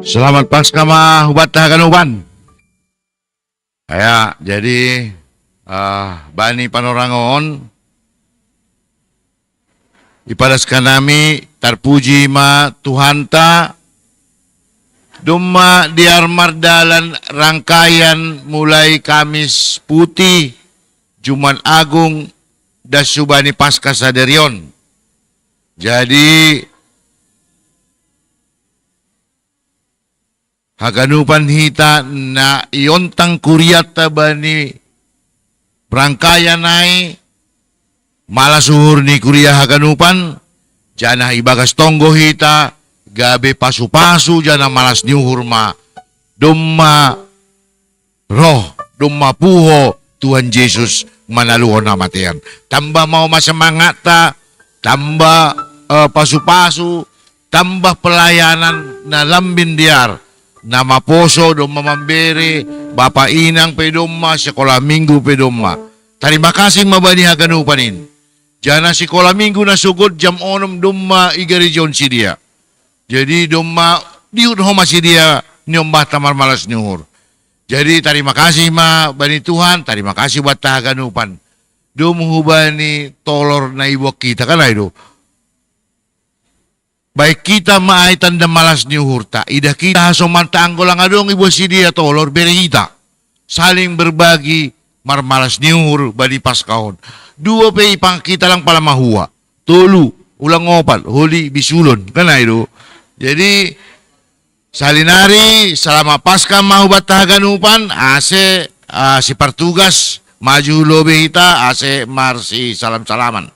Selamat Paskah mah hubat haganupan. Ya, jadi Bani Panorangon ipadaskan nami terpuji ma Tuhan ta Dumma diarmar dalan rangkaian mulai Kamis Putih, Jumat Agung, dan Subani Paskah Saderion. Jadi haganupan hita na iontang kuryata bani rangkaian nai malas suhur ni kuria haganupan jana ibagas tonggo hita gabe pasu-pasu jana malas niuhur ma dumma roh dumma puho Tuhan Yesus manaluhon namatian tambah mau masemangat ta tambah pasu-pasu tambah pelayanan na lambin diar nama poso dumma mambere Bapak Inang pedomma sekolah minggu pedomma terima kasih mabani haganupanin jana sekolah minggu na sugod jam 6 dumma igarijon si dia. Jadi domma diut homa si dia nyombah tamar malas nyuhur. Jadi terima kasih ma bani Tuhan, terima kasih buat tahaganupan. Dumuhu bani tolor na ibu kita kan itu. Baik kita maay tanda malas nyuhur ta, ida kita hasoman tanggolang adong ibu si dia tolor berita. Saling berbagi mar malas nyuhur bani paskahon. Dua pe ipang kita lang pala mahua. Tolu ulang opat, holi bisulon kan itu. Jadi salinari selama Paskah mahubat tahaganupan ase si pertugas maju lobe hita ase marsi salam-salaman.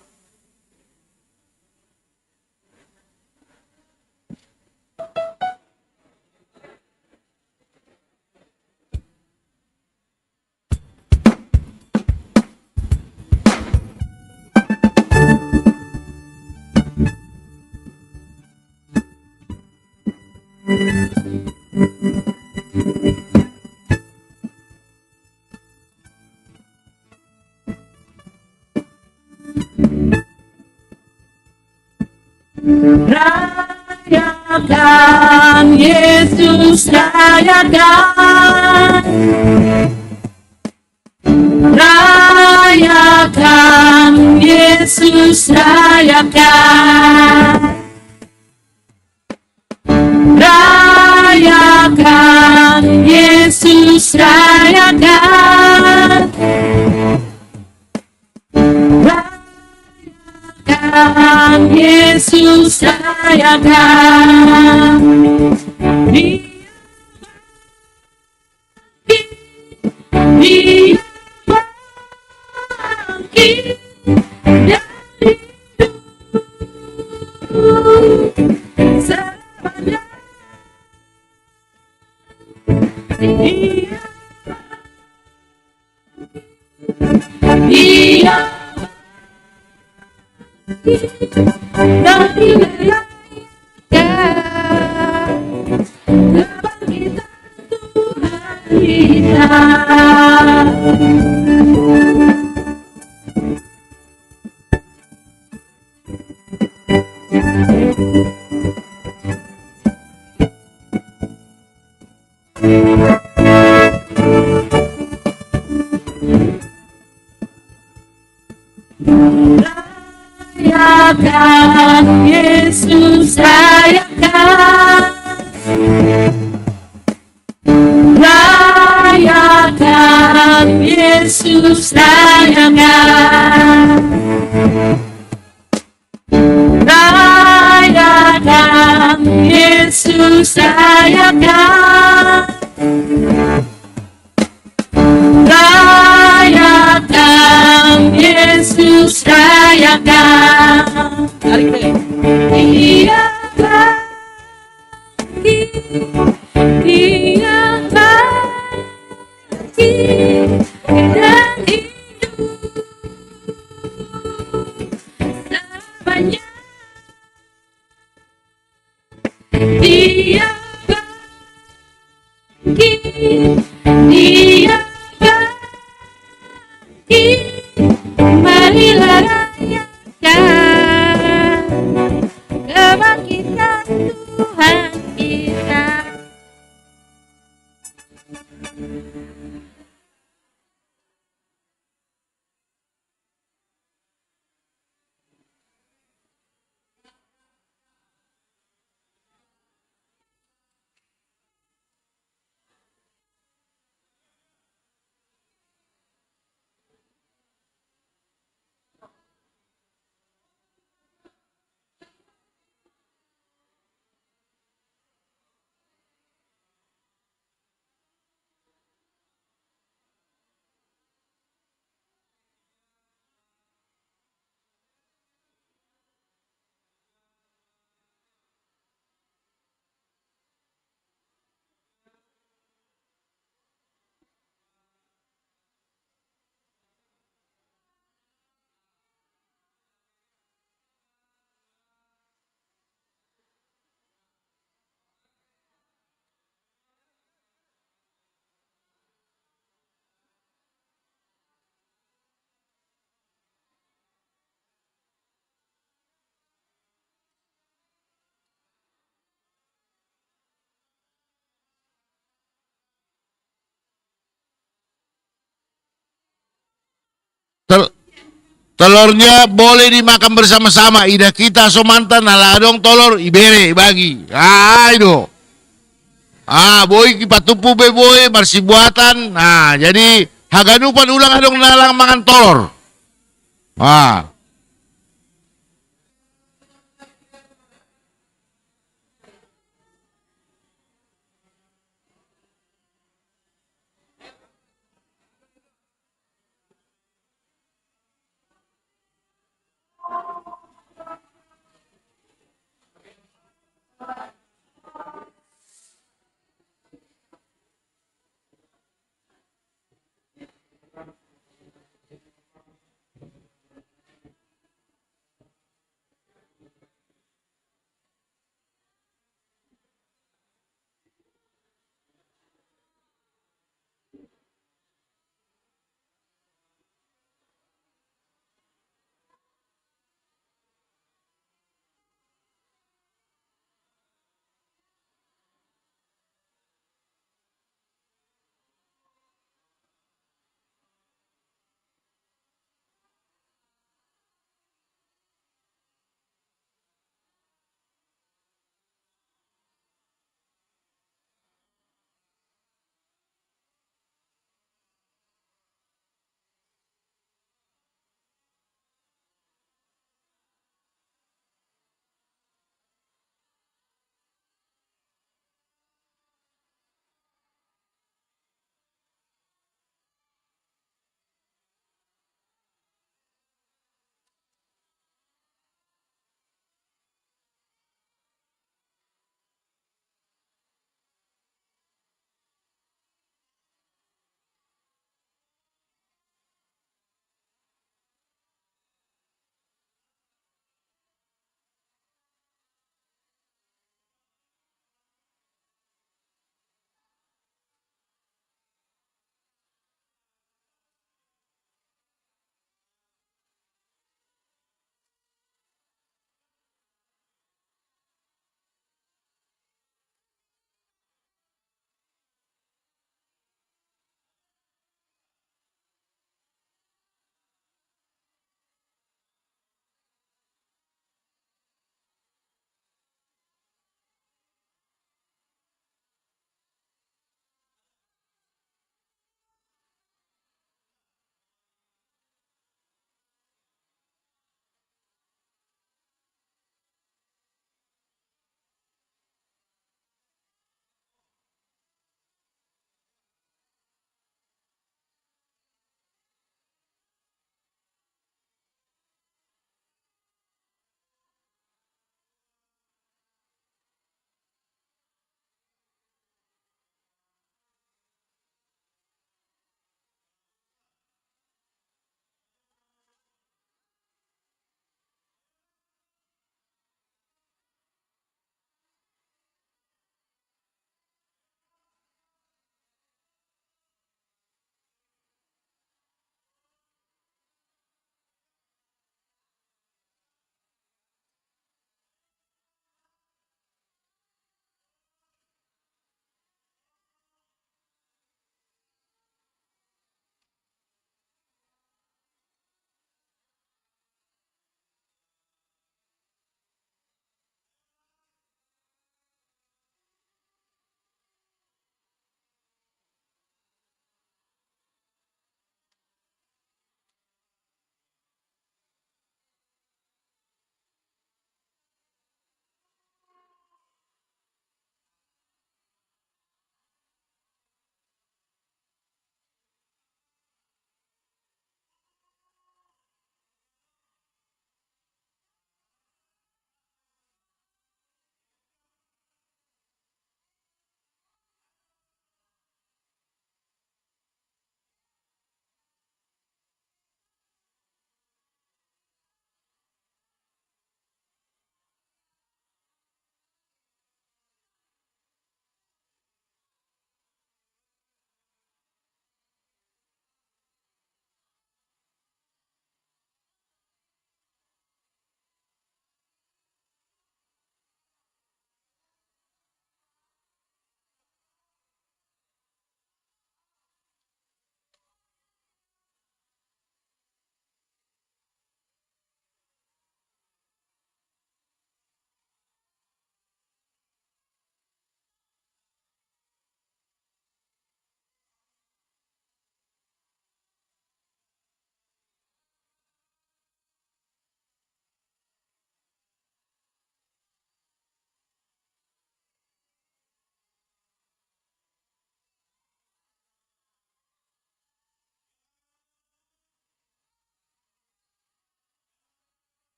Rayakan Yesus, rayakan. Rayakan Yesus, rayakan. Rayakan Yesus, rayakan. Rayakan Yesus, rayakan. Dia bangkit dari selamanya. Dia dari melahirkan kebangkitan Tuhan kita. Rayakan Yesus, rayakan. Rayakan Yesus, rayakan. Rayakan Yesus rayakan, rayakan, Yesus rayakan. Dia bangkit, dia bangkit dan hidup selamanya. Dia bangkit, dia bangkit, marilah rayakan kebangkitan Tuhan kita. Telurnya boleh dimakan bersama-sama. Ida kita somantan naladong tolor ibere bagi. Itu. Boy kipatupu be boy marsi buatan. Jadi haganupan ulang adong nalang mangan tolor.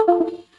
Tuhan